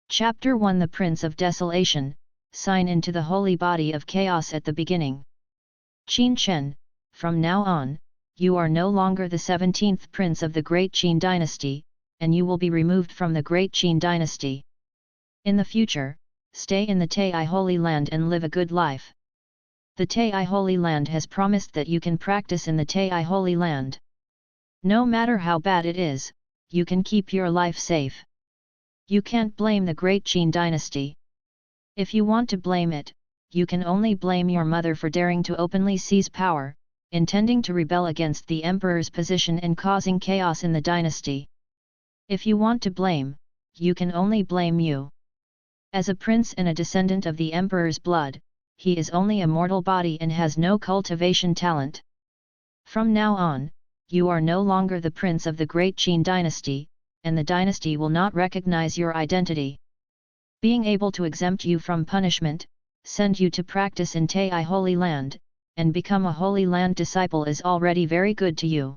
Chapter 1 The Prince of Desolation, sign into the holy body of chaos at the beginning. Qin Chen, from now on, you are no longer the 17th prince of the Great Qin dynasty, and you will be removed from the Great Qin dynasty. In the future, stay in the Tai Holy Land and live a good life. The Tai Holy Land has promised that you can practice in the Tai Holy Land. No matter how bad it is, you can keep your life safe. You can't blame the Great Qin dynasty. If you want to blame it, you can only blame your mother for daring to openly seize power, intending to rebel against the emperor's position and causing chaos in the dynasty. If you want to blame, you can only blame you. As a prince and a descendant of the emperor's blood, he is only a mortal body and has no cultivation talent. From now on, you are no longer the prince of the Great Qin dynasty, and the dynasty will not recognize your identity. Being able to exempt you from punishment, send you to practice in Tai Holy Land, and become a Holy Land disciple is already very good to you.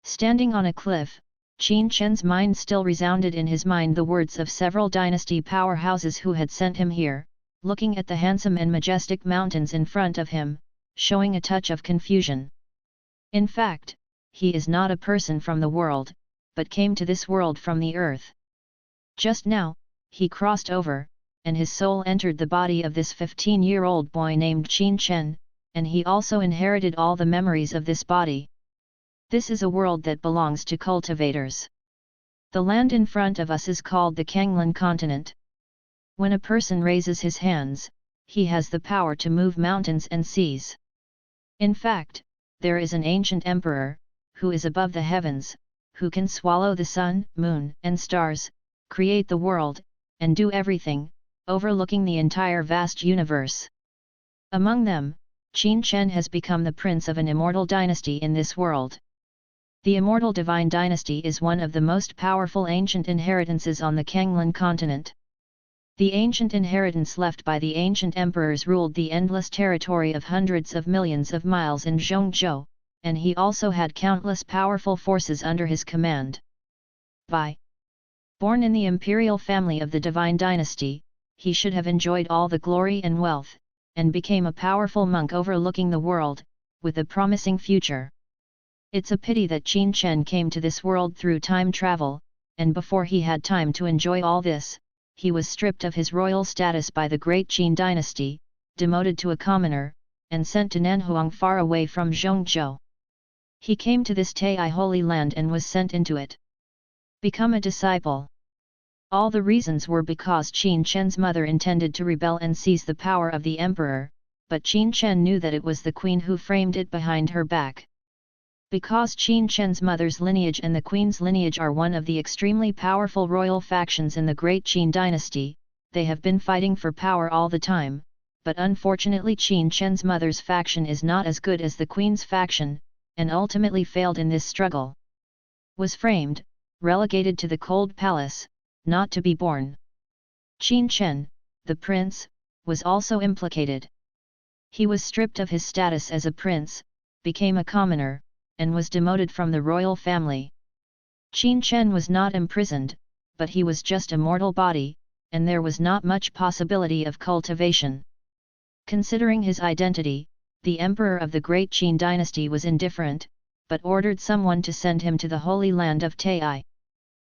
Standing on a cliff, Qin Chen's mind still resounded in his mind the words of several dynasty powerhouses who had sent him here, looking at the handsome and majestic mountains in front of him, showing a touch of confusion. In fact, he is not a person from the world, but came to this world from the earth. Just now, he crossed over, and his soul entered the body of this 15-year-old boy named Qin Chen, and he also inherited all the memories of this body. This is a world that belongs to cultivators. The land in front of us is called the Kanglan continent. When a person raises his hands, he has the power to move mountains and seas. In fact, there is an ancient emperor, who is above the heavens, who can swallow the sun, moon, and stars, create the world, and do everything, overlooking the entire vast universe. Among them, Qin Chen has become the prince of an immortal dynasty in this world. The immortal divine dynasty is one of the most powerful ancient inheritances on the Kanglan continent. The ancient inheritance left by the ancient emperors ruled the endless territory of hundreds of millions of miles in Zhongzhou, and he also had countless powerful forces under his command. Born in the imperial family of the divine dynasty, he should have enjoyed all the glory and wealth, and became a powerful monk overlooking the world, with a promising future. It's a pity that Qin Chen came to this world through time travel, and before he had time to enjoy all this, he was stripped of his royal status by the Great Qin dynasty, demoted to a commoner, and sent to Nanhuang far away from Zhongzhou. He came to this Tai Holy Land and was sent into it. Become a disciple. All the reasons were because Qin Chen's mother intended to rebel and seize the power of the emperor, but Qin Chen knew that it was the queen who framed it behind her back. Because Qin Chen's mother's lineage and the queen's lineage are one of the extremely powerful royal factions in the Great Qin dynasty, they have been fighting for power all the time, but unfortunately Qin Chen's mother's faction is not as good as the queen's faction, and ultimately failed in this struggle. Was framed, relegated to the cold palace, not to be born. Qin Chen, the prince, was also implicated. He was stripped of his status as a prince, became a commoner, and was demoted from the royal family. Qin Chen was not imprisoned, but he was just a mortal body, and there was not much possibility of cultivation. Considering his identity, the emperor of the Great Qin dynasty was indifferent, but ordered someone to send him to the Holy Land of Tai.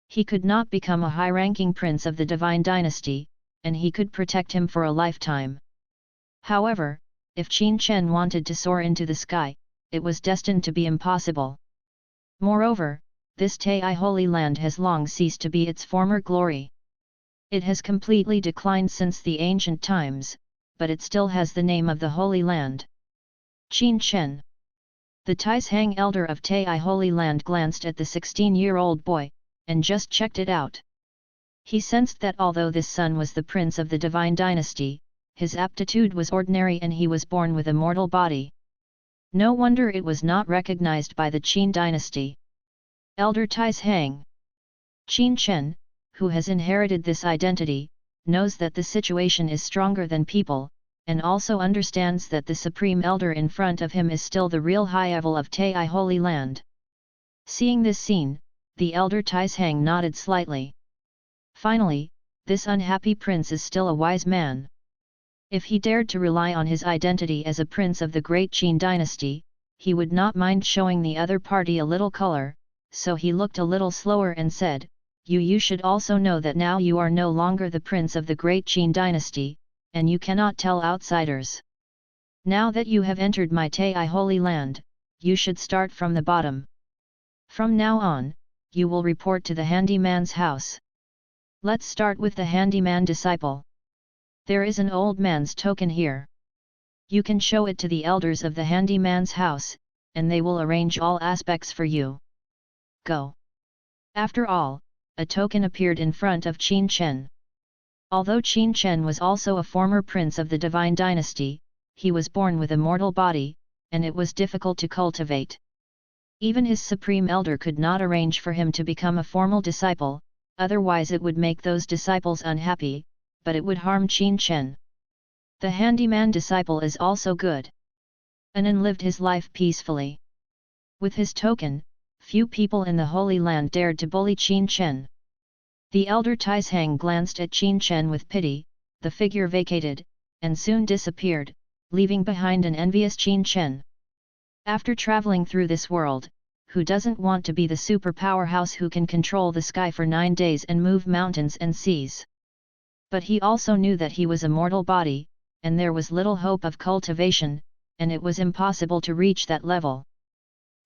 He could not become a high-ranking prince of the divine dynasty, and he could protect him for a lifetime. However, if Qin Chen wanted to soar into the sky, it was destined to be impossible. Moreover, this Tai Holy Land has long ceased to be its former glory. It has completely declined since the ancient times, but it still has the name of the Holy Land. Qin Chen. The Taishang elder of Tai Holy Land glanced at the 16-year-old boy, and just checked it out. He sensed that although this son was the prince of the divine dynasty, his aptitude was ordinary and he was born with a mortal body. No wonder it was not recognized by the Qin dynasty. Elder Taishang. Qin Chen, who has inherited this identity, knows that the situation is stronger than people, and also understands that the supreme elder in front of him is still the real high-level of Tai Holy Land. Seeing this scene, the elder Taishang nodded slightly. Finally, this unhappy prince is still a wise man. If he dared to rely on his identity as a prince of the great Qin dynasty, he would not mind showing the other party a little color, so he looked a little slower and said, You should also know that now you are no longer the prince of the great Qin dynasty, and you cannot tell outsiders. Now that you have entered my Tai Holy Land, you should start from the bottom. From now on, you will report to the handyman's house. Let's start with the handyman disciple. There is an old man's token here. You can show it to the elders of the handyman's house, and they will arrange all aspects for you. Go. After all, a token appeared in front of Qin Chen. Although Qin Chen was also a former prince of the divine dynasty, he was born with a mortal body, and it was difficult to cultivate. Even his supreme elder could not arrange for him to become a formal disciple, otherwise it would make those disciples unhappy, but it would harm Qin Chen. The handyman disciple is also good. Anan lived his life peacefully. With his token, few people in the Holy Land dared to bully Qin Chen. The elder Taishang glanced at Qin Chen with pity, the figure vacated, and soon disappeared, leaving behind an envious Qin Chen. After traveling through this world, who doesn't want to be the super powerhouse who can control the sky for 9 days and move mountains and seas? But he also knew that he was a mortal body, and there was little hope of cultivation, and it was impossible to reach that level.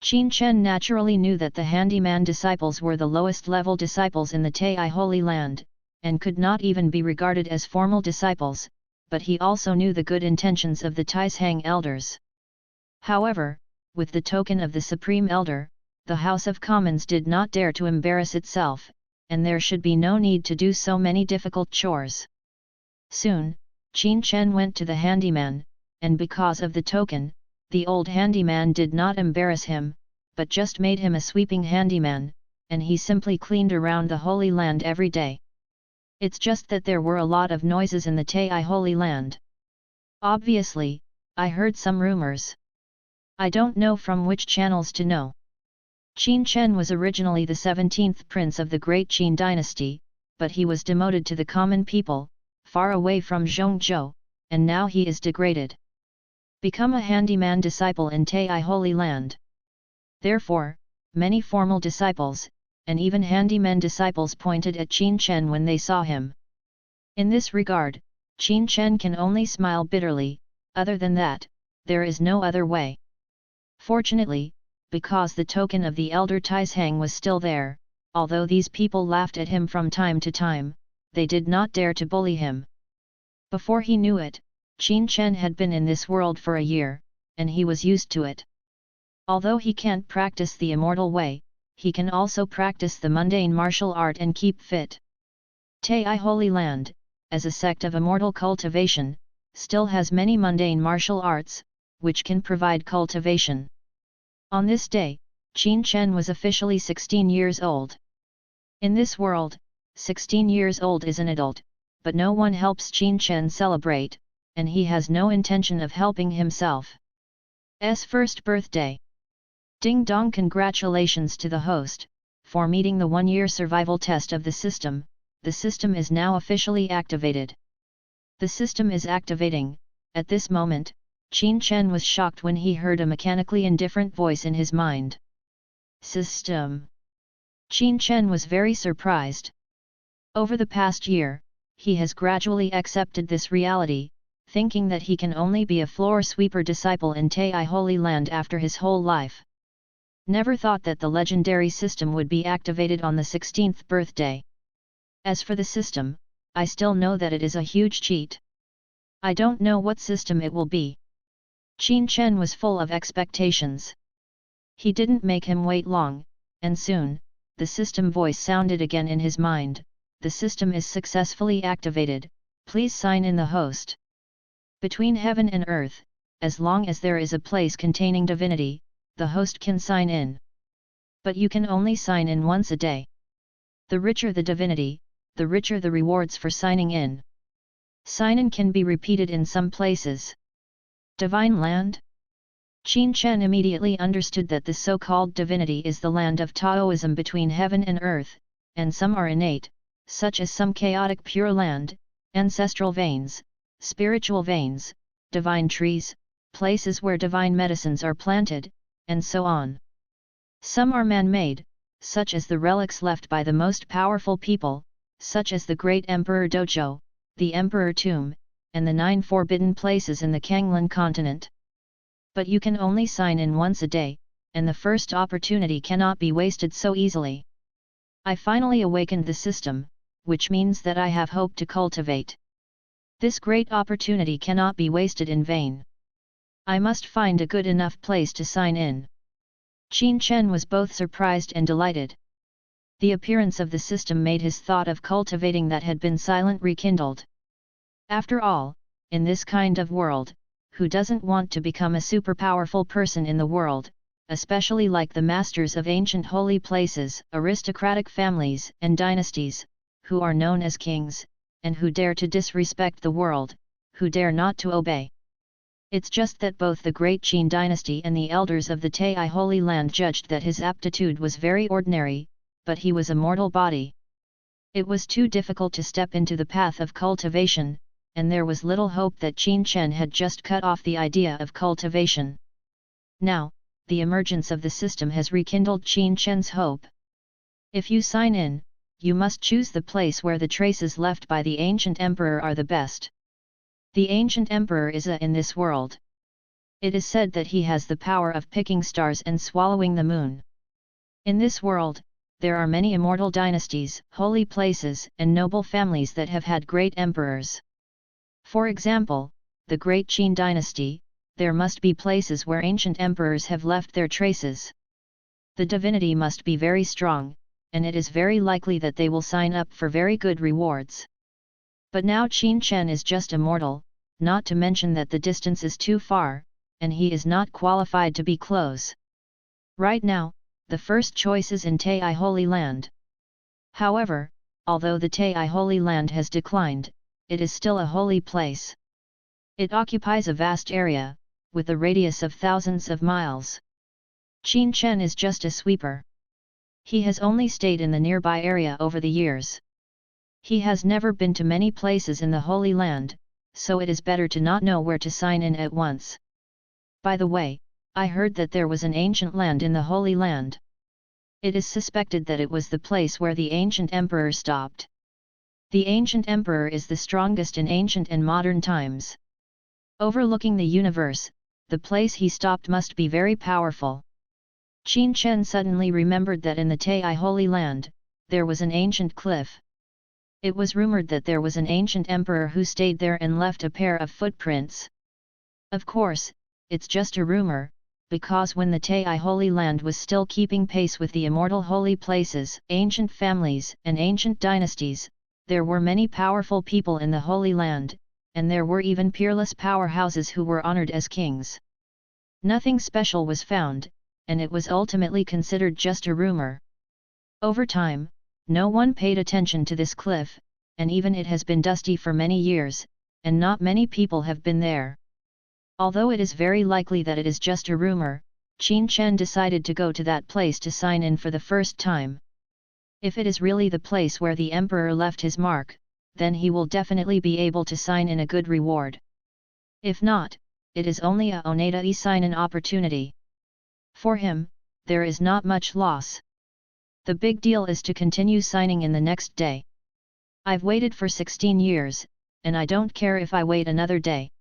Qin Chen naturally knew that the handyman disciples were the lowest level disciples in the Tai Holy Land, and could not even be regarded as formal disciples, but he also knew the good intentions of the Taishang elders. However, with the token of the Supreme Elder, the House of Commons did not dare to embarrass itself, and there should be no need to do so many difficult chores. Soon, Qin Chen went to the handyman, and because of the token, the old handyman did not embarrass him, but just made him a sweeping handyman, and he simply cleaned around the Holy Land every day. It's just that there were a lot of noises in the Tai Holy Land. Obviously, I heard some rumors. I don't know from which channels to know. Qin Chen was originally the 17th prince of the great Qin dynasty, but he was demoted to the common people, far away from Zhongzhou, and now he is degraded. Become a handyman disciple in Tai Holy Land. Therefore, many formal disciples, and even handyman disciples pointed at Qin Chen when they saw him. In this regard, Qin Chen can only smile bitterly, other than that, there is no other way. Fortunately, because the token of the elder Taishang was still there, although these people laughed at him from time to time, they did not dare to bully him. Before he knew it, Qin Chen had been in this world for a year, and he was used to it. Although he can't practice the immortal way, he can also practice the mundane martial art and keep fit. Tai Holy Land, as a sect of immortal cultivation, still has many mundane martial arts, which can provide cultivation. On this day, Qin Chen was officially 16 years old. In this world, 16 years old is an adult, but no one helps Qin Chen celebrate, and he has no intention of helping himself. First birthday. Ding dong, congratulations to the host, for meeting the 1-year survival test of the system is now officially activated. The system is activating. At this moment, Qin Chen was shocked when he heard a mechanically indifferent voice in his mind. System. Qin Chen was very surprised. Over the past year, he has gradually accepted this reality, thinking that he can only be a floor sweeper disciple in Tai Holy Land after his whole life. Never thought that the legendary system would be activated on the 16th birthday. As for the system, I still know that it is a huge cheat. I don't know what system it will be. Qin Chen was full of expectations. He didn't make him wait long, and soon, the system voice sounded again in his mind. The system is successfully activated, please sign in the host. Between heaven and earth, as long as there is a place containing divinity, the host can sign in. But you can only sign in once a day. The richer the divinity, the richer the rewards for signing in. Sign-in can be repeated in some places. Divine land? Qin Chen immediately understood that the so-called divinity is the land of Taoism between heaven and earth, and some are innate, such as some chaotic pure land, ancestral veins, spiritual veins, divine trees, places where divine medicines are planted, and so on. Some are man-made, such as the relics left by the most powerful people, such as the Great Emperor Dojo, the Emperor Tomb, and the 9 forbidden places in the Kanglan continent. But you can only sign in once a day, and the first opportunity cannot be wasted so easily. I finally awakened the system, which means that I have hope to cultivate. This great opportunity cannot be wasted in vain. I must find a good enough place to sign in. Qin Chen was both surprised and delighted. The appearance of the system made his thought of cultivating that had been silent rekindled. After all, in this kind of world, who doesn't want to become a super powerful person in the world, especially like the masters of ancient holy places, aristocratic families and dynasties, who are known as kings, and who dare to disrespect the world, who dare not to obey. It's just that both the great Qin dynasty and the elders of the Tai Holy Land judged that his aptitude was very ordinary, but he was a mortal body. It was too difficult to step into the path of cultivation, and there was little hope that Qin Chen had just cut off the idea of cultivation. Now, the emergence of the system has rekindled Qin Chen's hope. If you sign in, you must choose the place where the traces left by the ancient emperor are the best. The ancient emperor is in this world. It is said that he has the power of picking stars and swallowing the moon. In this world, there are many immortal dynasties, holy places, and noble families that have had great emperors. For example, the great Qin dynasty, there must be places where ancient emperors have left their traces. The divinity must be very strong, and it is very likely that they will sign up for very good rewards. But now Qin Chen is just a mortal, not to mention that the distance is too far, and he is not qualified to be close. Right now, the first choice is in Tai Holy Land. However, although the Tai Holy Land has declined, it is still a holy place. It occupies a vast area, with a radius of thousands of miles. Qin Chen is just a sweeper. He has only stayed in the nearby area over the years. He has never been to many places in the Holy Land, so it is better to not know where to sign in at once. By the way, I heard that there was an ancient land in the Holy Land. It is suspected that it was the place where the ancient emperor stopped. The ancient emperor is the strongest in ancient and modern times. Overlooking the universe, the place he stopped must be very powerful. Qin Chen suddenly remembered that in the Tai Holy Land, there was an ancient cliff. It was rumored that there was an ancient emperor who stayed there and left a pair of footprints. Of course, it's just a rumor, because when the Tai Holy Land was still keeping pace with the immortal holy places, ancient families, and ancient dynasties, there were many powerful people in the Holy Land, and there were even peerless powerhouses who were honored as kings. Nothing special was found, and it was ultimately considered just a rumor. Over time, no one paid attention to this cliff, and even it has been dusty for many years, and not many people have been there. Although it is very likely that it is just a rumor, Qin Chen decided to go to that place to sign in for the first time. If it is really the place where the emperor left his mark, then he will definitely be able to sign in a good reward. If not, it is only a Oneda sign-in opportunity. For him, there is not much loss. The big deal is to continue signing in the next day. I've waited for 16 years, and I don't care if I wait another day.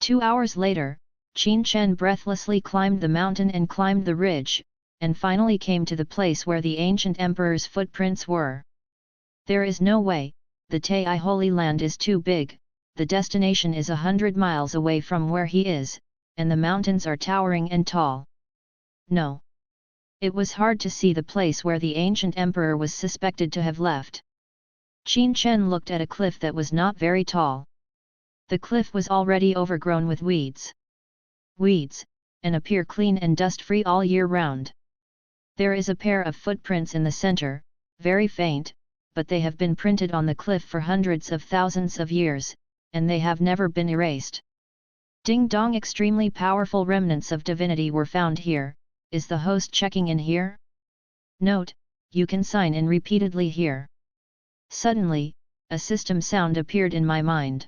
2 hours later, Qin Chen breathlessly climbed the mountain and climbed the ridge, and finally came to the place where the ancient emperor's footprints were. There is no way, the Tai Holy Land is too big, the destination is 100 miles away from where he is, and the mountains are towering and tall. No. It was hard to see the place where the ancient emperor was suspected to have left. Qin Chen looked at a cliff that was not very tall. The cliff was already overgrown with weeds. And appear clean and dust-free all year round. There is a pair of footprints in the center, very faint, but they have been printed on the cliff for hundreds of thousands of years, and they have never been erased. Ding dong, extremely powerful remnants of divinity were found here. Is the host checking in here? Note, you can sign in repeatedly here. Suddenly, a system sound appeared in my mind.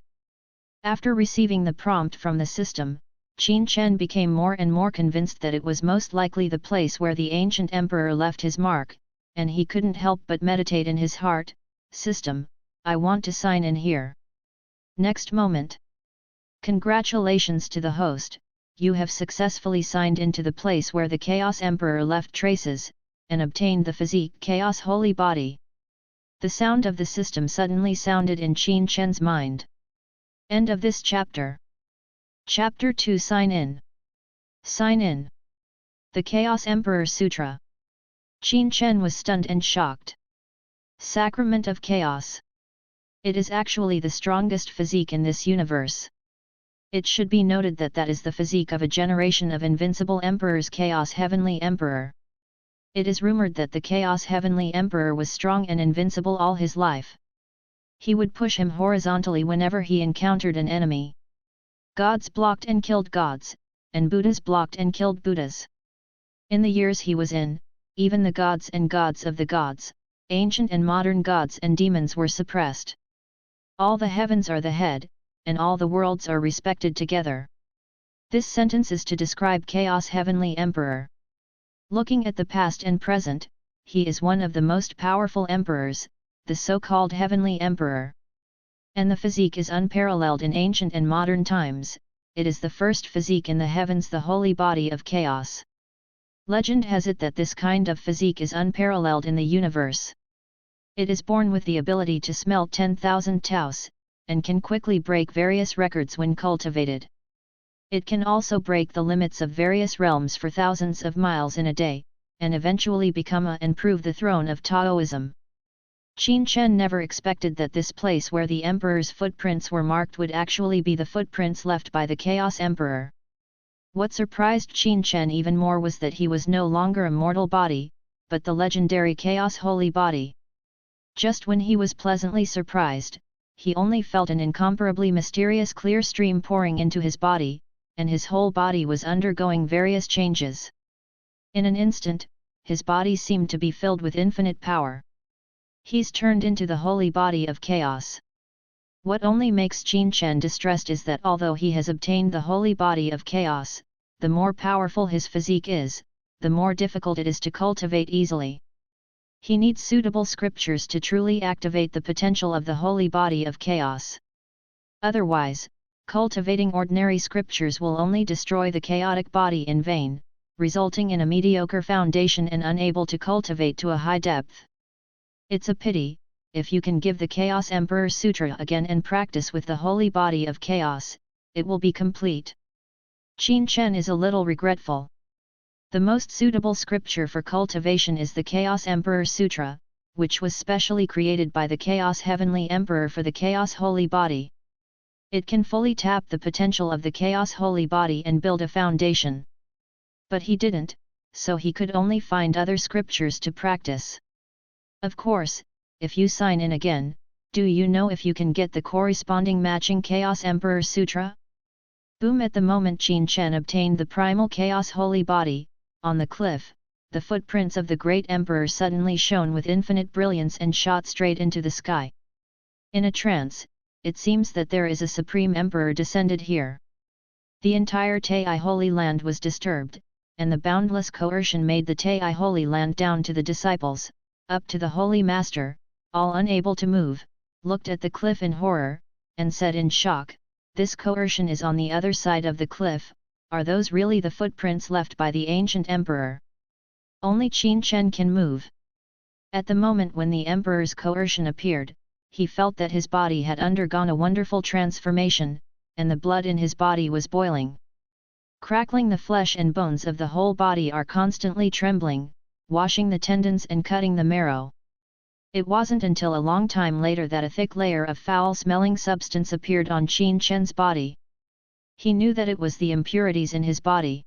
After receiving the prompt from the system, Qin Chen became more and more convinced that it was most likely the place where the ancient emperor left his mark, and he couldn't help but meditate in his heart, "System, I want to sign in here." Next moment. Congratulations to the host, you have successfully signed into the place where the Chaos Emperor left traces, and obtained the physique Chaos Holy Body. The sound of the system suddenly sounded in Qin Chen's mind. End of this chapter. Chapter 2 Sign In. Sign In. The Chaos Emperor Sutra. Qin Chen was stunned and shocked. Sacrament of Chaos. It is actually the strongest physique in this universe. It should be noted that that is the physique of a generation of invincible emperors, Chaos Heavenly Emperor. It is rumored that the Chaos Heavenly Emperor was strong and invincible all his life. He would push him horizontally whenever he encountered an enemy. Gods blocked and killed gods, and Buddhas blocked and killed Buddhas. In the years he was in, even the gods and gods of the gods, ancient and modern gods and demons were suppressed. All the heavens are the head, and all the worlds are respected together. This sentence is to describe Chaos Heavenly Emperor. Looking at the past and present, he is one of the most powerful emperors, the so-called Heavenly Emperor. And the physique is unparalleled in ancient and modern times, it is the first physique in the heavens, the holy body of chaos. Legend has it that this kind of physique is unparalleled in the universe. It is born with the ability to smell 10,000 taos, and can quickly break various records when cultivated. It can also break the limits of various realms for thousands of miles in a day, and eventually become and prove the throne of Taoism. Qin Chen never expected that this place where the emperor's footprints were marked would actually be the footprints left by the Chaos Emperor. What surprised Qin Chen even more was that he was no longer a mortal body, but the legendary Chaos Holy Body. Just when he was pleasantly surprised, he only felt an incomparably mysterious clear stream pouring into his body, and his whole body was undergoing various changes. In an instant, his body seemed to be filled with infinite power. He's turned into the holy body of chaos. What only makes Qin Chen distressed is that although he has obtained the holy body of chaos, the more powerful his physique is, the more difficult it is to cultivate easily. He needs suitable scriptures to truly activate the potential of the holy body of chaos. Otherwise, cultivating ordinary scriptures will only destroy the chaotic body in vain, resulting in a mediocre foundation and unable to cultivate to a high depth. It's a pity, if you can give the Chaos Emperor Sutra again and practice with the holy body of chaos, it will be complete. Qin Chen is a little regretful. The most suitable scripture for cultivation is the Chaos Emperor Sutra, which was specially created by the Chaos Heavenly Emperor for the Chaos Holy Body. It can fully tap the potential of the Chaos Holy Body and build a foundation. But he didn't, so he could only find other scriptures to practice. Of course, if you sign in again, do you know if you can get the corresponding matching Chaos Emperor Sutra? Boom! At the moment Qin Chen obtained the primal Chaos Holy Body, on the cliff, the footprints of the great emperor suddenly shone with infinite brilliance and shot straight into the sky. In a trance, it seems that there is a supreme emperor descended here. The entire Tai Holy Land was disturbed, and the boundless coercion made the Tai Holy Land down to the disciples, up to the Holy Master, all unable to move, looked at the cliff in horror, and said in shock, "This coercion is on the other side of the cliff, are those really the footprints left by the ancient emperor? Only Qin Chen can move." At the moment when the emperor's coercion appeared, he felt that his body had undergone a wonderful transformation, and the blood in his body was boiling. Crackling, the flesh and bones of the whole body are constantly trembling, washing the tendons and cutting the marrow. It wasn't until a long time later that a thick layer of foul-smelling substance appeared on Qin Chen's body. He knew that it was the impurities in his body.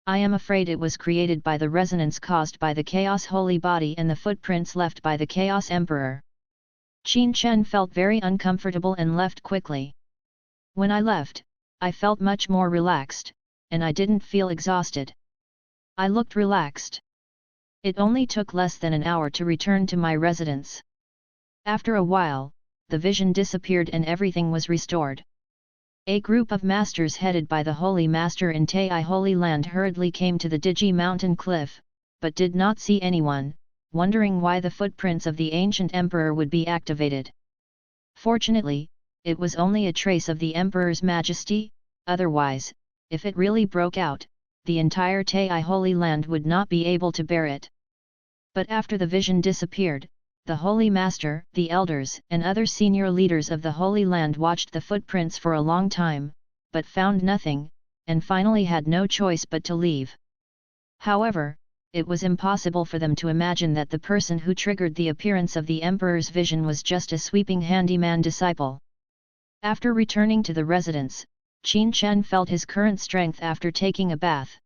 I am afraid it was created by the resonance caused by the Chaos Holy Body and the footprints left by the Chaos Emperor. Qin Chen felt very uncomfortable and left quickly. When I left, I felt much more relaxed, and I didn't feel exhausted. I looked relaxed. It only took less than an hour to return to my residence. After a while, the vision disappeared and everything was restored. A group of masters headed by the Holy Master in Tai Holy Land hurriedly came to the Digi mountain cliff, but did not see anyone, wondering why the footprints of the ancient emperor would be activated. Fortunately, it was only a trace of the emperor's majesty, otherwise, if it really broke out, the entire Tai Holy Land would not be able to bear it. But after the vision disappeared, the Holy Master, the elders and other senior leaders of the Holy Land watched the footprints for a long time, but found nothing, and finally had no choice but to leave. However, it was impossible for them to imagine that the person who triggered the appearance of the Emperor's vision was just a sweeping handyman disciple. After returning to the residence, Qin Chen felt his current strength after taking a bath.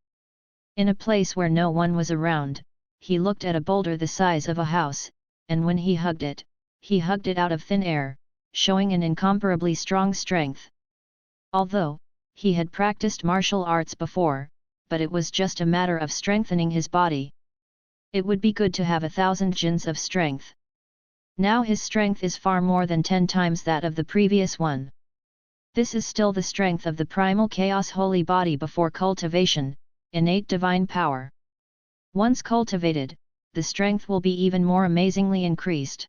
In a place where no one was around, he looked at a boulder the size of a house, and when he hugged it out of thin air, showing an incomparably strong strength. Although, he had practiced martial arts before, but it was just a matter of strengthening his body. It would be good to have 1,000 jins of strength. Now his strength is far more than 10 times that of the previous one. This is still the strength of the primal chaos holy body before cultivation, innate divine power. Once cultivated, the strength will be even more amazingly increased.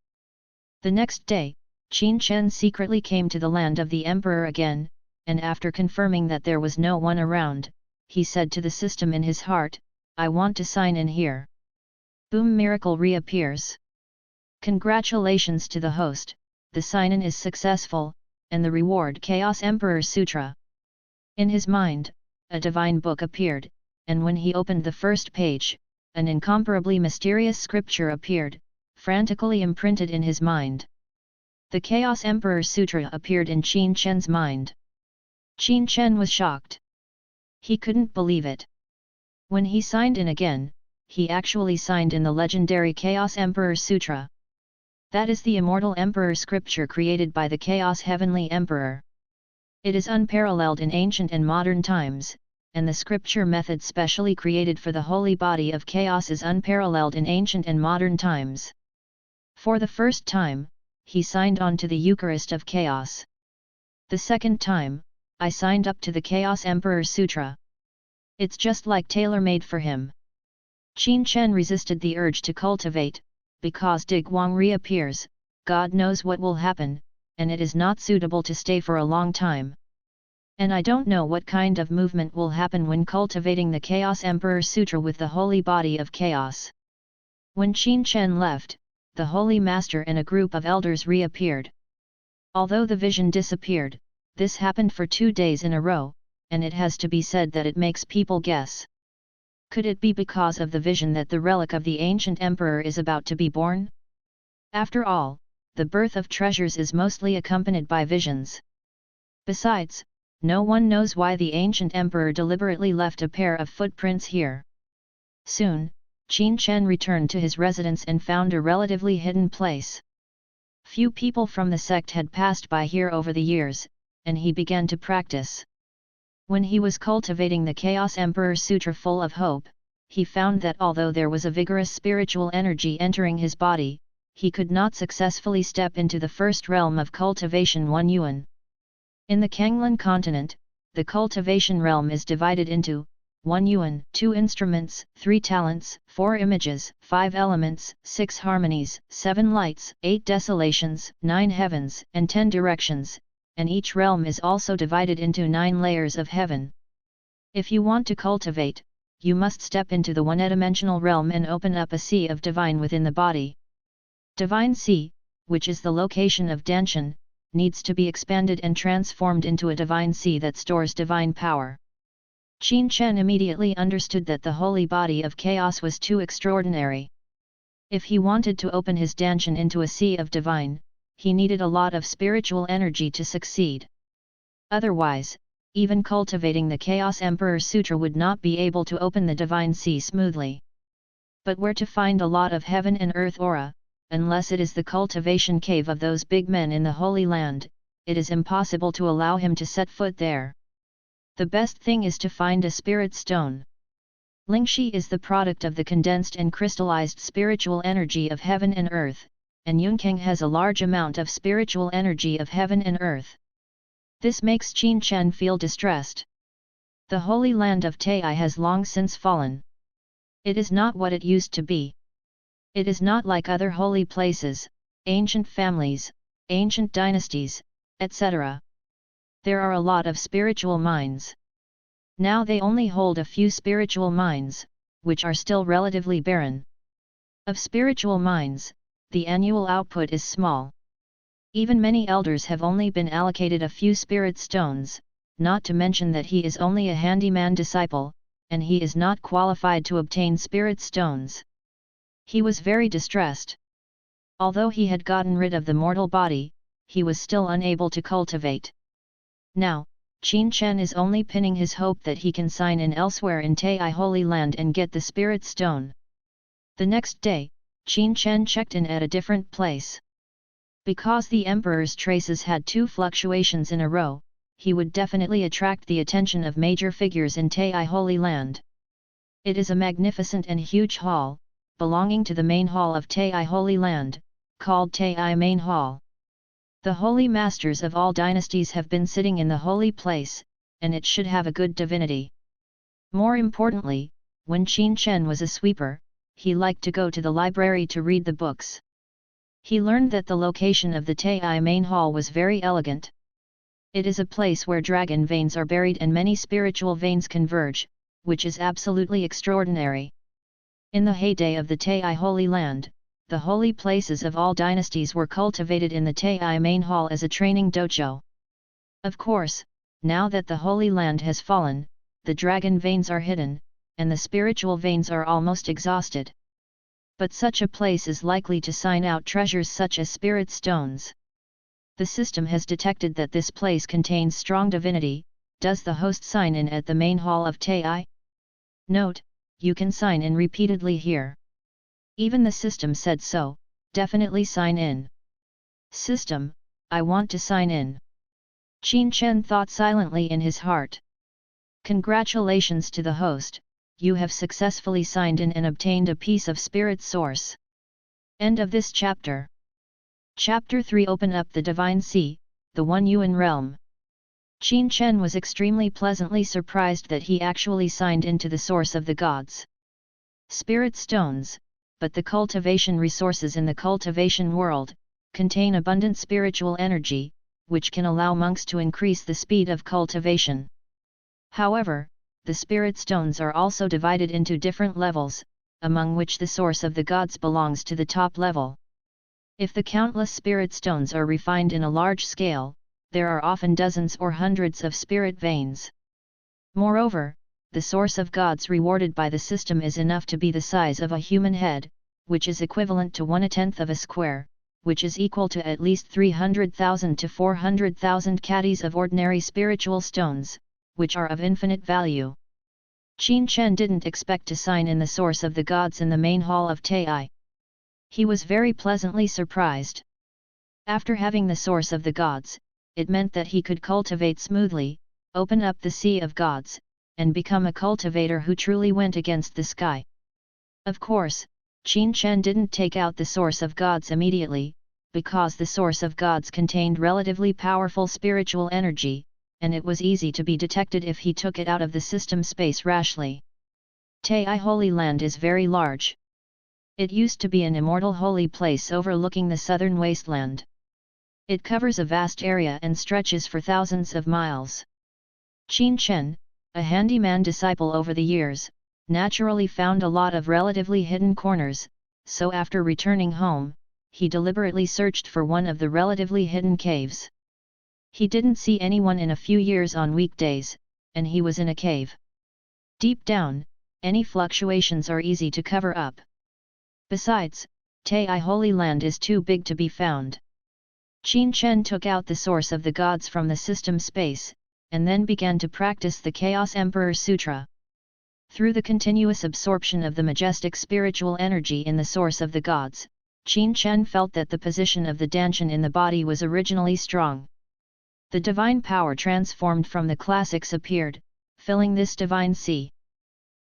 The next day, Qin Chen secretly came to the land of the emperor again, and after confirming that there was no one around, he said to the system in his heart, "I want to sign in here." Boom! Miracle reappears. Congratulations to the host, the sign-in is successful, and the reward Chaos Emperor Sutra. In his mind, a divine book appeared, and when he opened the first page, an incomparably mysterious scripture appeared, frantically imprinted in his mind. The Chaos Emperor Sutra appeared in Qin Chen's mind. Qin Chen was shocked. He couldn't believe it. When he signed in again, he actually signed in the legendary Chaos Emperor Sutra. That is the immortal Emperor scripture created by the Chaos Heavenly Emperor. It is unparalleled in ancient and modern times, and the scripture method specially created for the holy body of chaos is unparalleled in ancient and modern times. For the first time, he signed on to the Eucharist of Chaos. The second time, I signed up to the Chaos Emperor Sutra. It's just like tailor-made for him. Qin Chen resisted the urge to cultivate, because Digwang reappears, God knows what will happen, and it is not suitable to stay for a long time. And I don't know what kind of movement will happen when cultivating the Chaos Emperor Sutra with the holy body of chaos. When Qin Chen left, the Holy Master and a group of elders reappeared. Although the vision disappeared, this happened for 2 days in a row, and it has to be said that it makes people guess. Could it be because of the vision that the relic of the ancient emperor is about to be born? After all, the birth of treasures is mostly accompanied by visions. Besides, no one knows why the ancient emperor deliberately left a pair of footprints here. Soon, Qin Chen returned to his residence and found a relatively hidden place. Few people from the sect had passed by here over the years, and he began to practice. When he was cultivating the Chaos Emperor Sutra full of hope, he found that although there was a vigorous spiritual energy entering his body, he could not successfully step into the first realm of cultivation 1 yuan. In the Kanglan continent, the cultivation realm is divided into 1 yuan, 2 instruments, 3 talents, 4 images, 5 elements, 6 harmonies, 7 lights, 8 desolations, 9 heavens, and 10 directions, and each realm is also divided into 9 layers of heaven. If you want to cultivate, you must step into the one-dimensional realm and open up a sea of divine within the body. Divine Sea, which is the location of Danshan, needs to be expanded and transformed into a divine sea that stores divine power. Qin Chen immediately understood that the holy body of chaos was too extraordinary. If he wanted to open his Danshan into a sea of divine, he needed a lot of spiritual energy to succeed. Otherwise, even cultivating the Chaos Emperor Sutra would not be able to open the divine sea smoothly. But where to find a lot of heaven and earth aura, unless it is the cultivation cave of those big men in the Holy Land, it is impossible to allow him to set foot there. The best thing is to find a spirit stone. Lingxi is the product of the condensed and crystallized spiritual energy of heaven and earth, and Yunkang has a large amount of spiritual energy of heaven and earth. This makes Qin Chen feel distressed. The holy land of Tai has long since fallen. It is not what it used to be. It is not like other holy places, ancient families, ancient dynasties, etc. There are a lot of spiritual minds. Now they only hold a few spiritual minds, which are still relatively barren. Of spiritual minds, the annual output is small. Even many elders have only been allocated a few spirit stones, not to mention that he is only a handyman disciple, and he is not qualified to obtain spirit stones. He was very distressed. Although he had gotten rid of the mortal body, he was still unable to cultivate. Now, Qin Chen is only pinning his hope that he can sign in elsewhere in Tai Holy Land and get the spirit stone. The next day, Qin Chen checked in at a different place. Because the emperor's traces had 2 fluctuations in a row, he would definitely attract the attention of major figures in Tai Holy Land. It is a magnificent and huge hall, belonging to the main hall of Tai Holy Land, called Tai Main Hall. The holy masters of all dynasties have been sitting in the holy place, and it should have a good divinity. More importantly, when Qin Chen was a sweeper, he liked to go to the library to read the books. He learned that the location of the Tai Main Hall was very elegant. It is a place where dragon veins are buried and many spiritual veins converge, which is absolutely extraordinary. In the heyday of the Tai Holy Land, the holy places of all dynasties were cultivated in the Tai Main Hall as a training dojo. Of course, now that the Holy Land has fallen, the dragon veins are hidden, and the spiritual veins are almost exhausted. But such a place is likely to sign out treasures such as spirit stones. The system has detected that this place contains strong divinity. Does the host sign in at the main hall of Tai? Note, you can sign in repeatedly here. Even the system said so, definitely sign in. System, I want to sign in. Qin Chen thought silently in his heart. Congratulations to the host, you have successfully signed in and obtained a piece of spirit source. End of this chapter. Chapter 3 Open up the Divine Sea, the One Yuan Realm. Qin Chen was extremely pleasantly surprised that he actually signed into the source of the gods. Spirit stones, but the cultivation resources in the cultivation world, contain abundant spiritual energy, which can allow monks to increase the speed of cultivation. However, the spirit stones are also divided into different levels, among which the source of the gods belongs to the top level. If the countless spirit stones are refined in a large scale, there are often dozens or hundreds of spirit veins. Moreover, the source of gods rewarded by the system is enough to be the size of a human head, which is equivalent to 1/10 of a square, which is equal to at least 300,000 to 400,000 caddies of ordinary spiritual stones, which are of infinite value. Qin Chen didn't expect to sign in the source of the gods in the main hall of Tai. He was very pleasantly surprised. After having the source of the gods, it meant that he could cultivate smoothly, open up the sea of gods, and become a cultivator who truly went against the sky. Of course, Qin Chen didn't take out the source of gods immediately, because the source of gods contained relatively powerful spiritual energy, and it was easy to be detected if he took it out of the system space rashly. Tai Holy Land is very large. It used to be an immortal holy place overlooking the southern wasteland. It covers a vast area and stretches for thousands of miles. Qin Chen, a handyman disciple over the years, naturally found a lot of relatively hidden corners, so after returning home, he deliberately searched for one of the relatively hidden caves. He didn't see anyone in a few years on weekdays, and he was in a cave. Deep down, any fluctuations are easy to cover up. Besides, Tai Holy Land is too big to be found. Qin Chen took out the source of the gods from the system space, and then began to practice the Chaos Emperor Sutra. Through the continuous absorption of the majestic spiritual energy in the source of the gods, Qin Chen felt that the position of the Danshan in the body was originally strong. The divine power transformed from the classics appeared, filling this divine sea.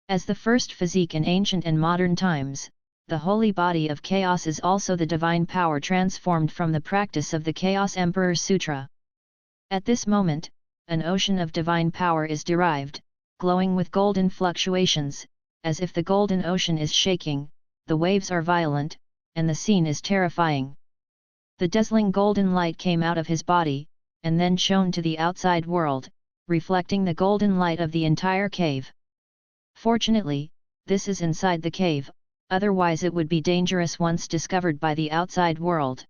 As the first physique in ancient and modern times, the holy body of chaos is also the divine power transformed from the practice of the Chaos Emperor Sutra. At this moment, an ocean of divine power is derived, glowing with golden fluctuations, as if the golden ocean is shaking, the waves are violent, and the scene is terrifying. The dazzling golden light came out of his body, and then shone to the outside world, reflecting the golden light of the entire cave. Fortunately, this is inside the cave, otherwise it would be dangerous once discovered by the outside world.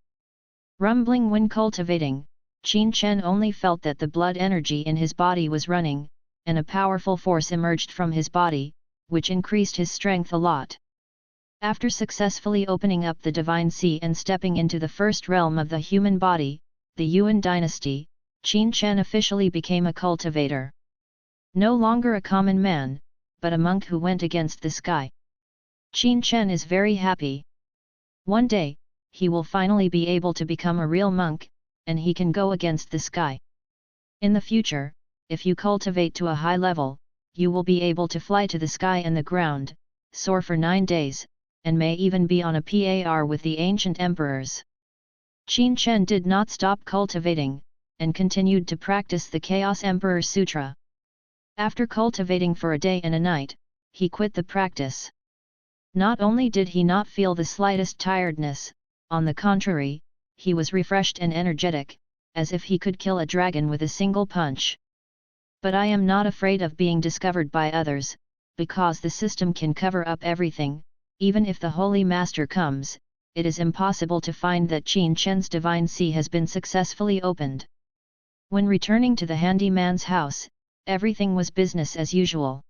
Rumbling when cultivating, Qin Chen only felt that the blood energy in his body was running, and a powerful force emerged from his body, which increased his strength a lot. After successfully opening up the Divine Sea and stepping into the first realm of the human body, the Yuan dynasty, Qin Chen officially became a cultivator. No longer a common man, but a monk who went against the sky. Qin Chen is very happy. One day, he will finally be able to become a real monk, and he can go against the sky. In the future, if you cultivate to a high level, you will be able to fly to the sky and the ground, soar for 9 days, and may even be on a par with the ancient emperors. Qin Chen did not stop cultivating, and continued to practice the Chaos Emperor Sutra. After cultivating for a day and a night, he quit the practice. Not only did he not feel the slightest tiredness, on the contrary, he was refreshed and energetic, as if he could kill a dragon with a single punch. But I am not afraid of being discovered by others, because the system can cover up everything. Even if the Holy Master comes, it is impossible to find that Qin Chen's Divine Sea has been successfully opened. When returning to the handyman's house, everything was business as usual.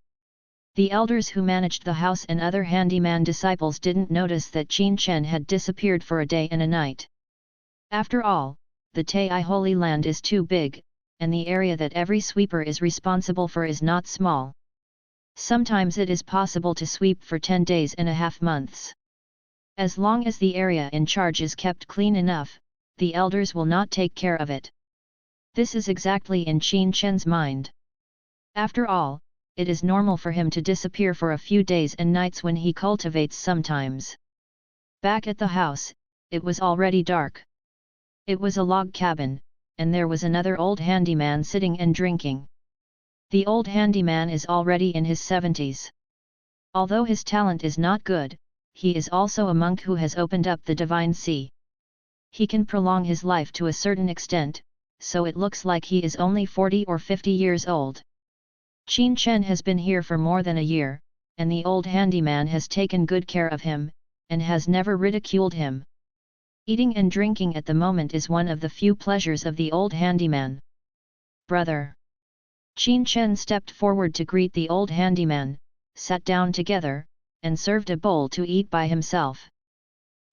The elders who managed the house and other handyman disciples didn't notice that Qin Chen had disappeared for a day and a night. After all, the Tai Holy Land is too big, and the area that every sweeper is responsible for is not small. Sometimes it is possible to sweep for 10 days and a half months. As long as the area in charge is kept clean enough, the elders will not take care of it. This is exactly in Qin Chen's mind. After all, it is normal for him to disappear for a few days and nights when he cultivates sometimes. Back at the house, it was already dark. It was a log cabin, and there was another old handyman sitting and drinking. The old handyman is already in his 70s. Although his talent is not good, he is also a monk who has opened up the Divine Sea. He can prolong his life to a certain extent, so it looks like he is only 40 or 50 years old. Qin Chen has been here for more than a year, and the old handyman has taken good care of him, and has never ridiculed him. Eating and drinking at the moment is one of the few pleasures of the old handyman. Brother. Qin Chen stepped forward to greet the old handyman, sat down together, and served a bowl to eat by himself.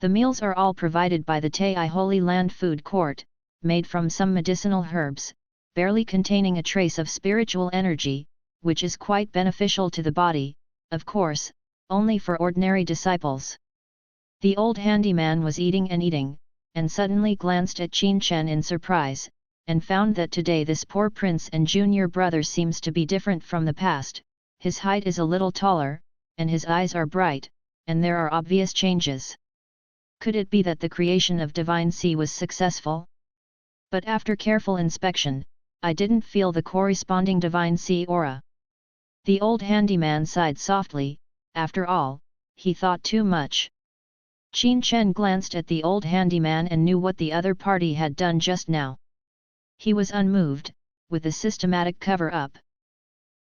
The meals are all provided by the Tai Holy Land Food Court, made from some medicinal herbs, barely containing a trace of spiritual energy, which is quite beneficial to the body, of course, only for ordinary disciples. The old handyman was eating, and suddenly glanced at Qin Chen in surprise, and found that today this poor prince and junior brother seems to be different from the past. His height is a little taller, and his eyes are bright, and there are obvious changes. Could it be that the creation of Divine Sea was successful? But after careful inspection, I didn't feel the corresponding Divine Sea aura. The old handyman sighed softly. After all, he thought too much. Qin Chen glanced at the old handyman and knew what the other party had done just now. He was unmoved, with a systematic cover-up.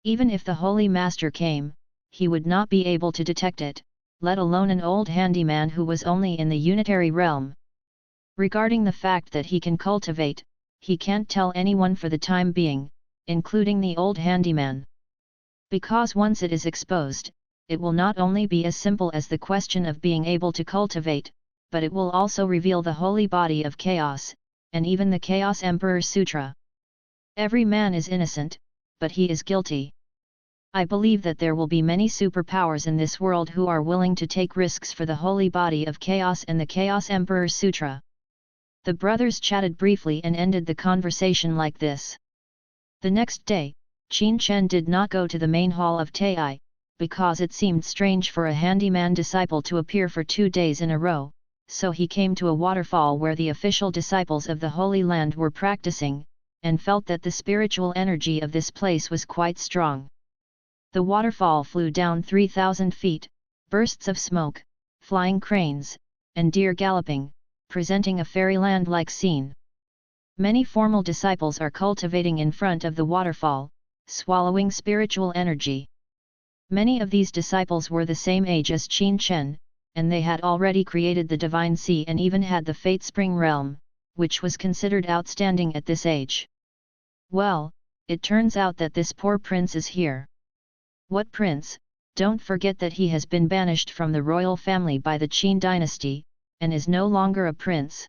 Even if the Holy Master came, he would not be able to detect it, let alone an old handyman who was only in the unitary realm. Regarding the fact that he can cultivate, he can't tell anyone for the time being, including the old handyman. Because once it is exposed, it will not only be as simple as the question of being able to cultivate, but it will also reveal the holy body of chaos, and even the Chaos Emperor Sutra. Every man is innocent, but he is guilty. I believe that there will be many superpowers in this world who are willing to take risks for the holy body of chaos and the Chaos Emperor Sutra. The brothers chatted briefly and ended the conversation like this. The next day, Qin Chen did not go to the main hall of Tai, because it seemed strange for a handyman disciple to appear for 2 days in a row, so he came to a waterfall where the official disciples of the Holy Land were practicing, and felt that the spiritual energy of this place was quite strong. The waterfall flew down 3,000 feet, bursts of smoke, flying cranes, and deer galloping, presenting a fairyland-like scene. Many formal disciples are cultivating in front of the waterfall, swallowing spiritual energy. Many of these disciples were the same age as Qin Chen, and they had already created the Divine Sea and even had the Fate Spring realm, which was considered outstanding at this age. Well, it turns out that this poor prince is here. What prince? Don't forget that he has been banished from the royal family by the Qin dynasty, and is no longer a prince.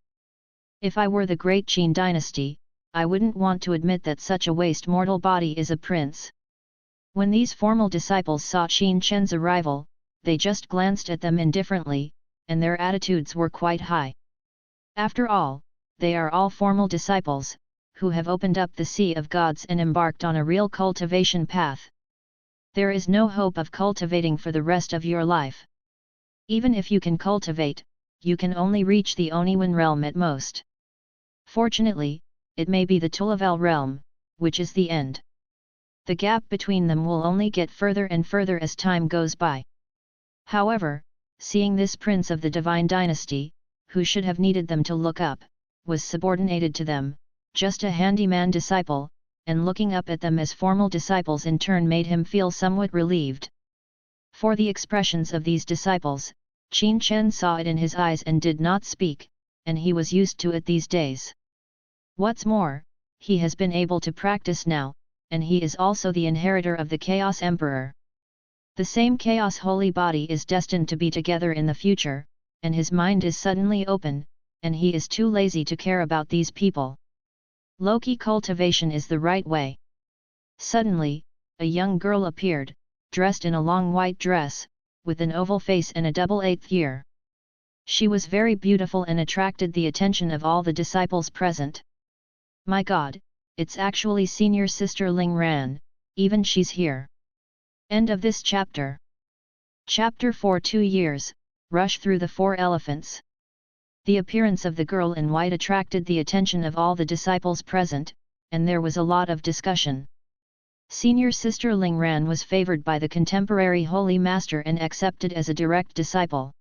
If I were the great Qin dynasty, I wouldn't want to admit that such a waste mortal body is a prince. When these formal disciples saw Qin Chen's arrival, they just glanced at them indifferently, and their attitudes were quite high. After all, they are all formal disciples, who have opened up the sea of gods and embarked on a real cultivation path. There is no hope of cultivating for the rest of your life. Even if you can cultivate, you can only reach the Oniwan realm at most. Fortunately, it may be the Tulaval realm, which is the end. The gap between them will only get further and further as time goes by. However, seeing this prince of the divine dynasty, who should have needed them to look up, was subordinated to them, just a handyman disciple, and looking up at them as formal disciples in turn made him feel somewhat relieved. For the expressions of these disciples, Qin Chen saw it in his eyes and did not speak, and he was used to it these days. What's more, he has been able to practice now, and he is also the inheritor of the Chaos Emperor. The same Chaos Holy Body is destined to be together in the future, and his mind is suddenly open, and he is too lazy to care about these people. Low-key cultivation is the right way. Suddenly, a young girl appeared, dressed in a long white dress, with an oval face and a double eighth year. She was very beautiful and attracted the attention of all the disciples present. My God, it's actually senior sister Ling Ran, even she's here. End of this chapter. Chapter 4 2 years, rush through the 4 elephants. The appearance of the girl in white attracted the attention of all the disciples present, and there was a lot of discussion. Senior sister Ling Ran was favored by the contemporary Holy Master and accepted as a direct disciple.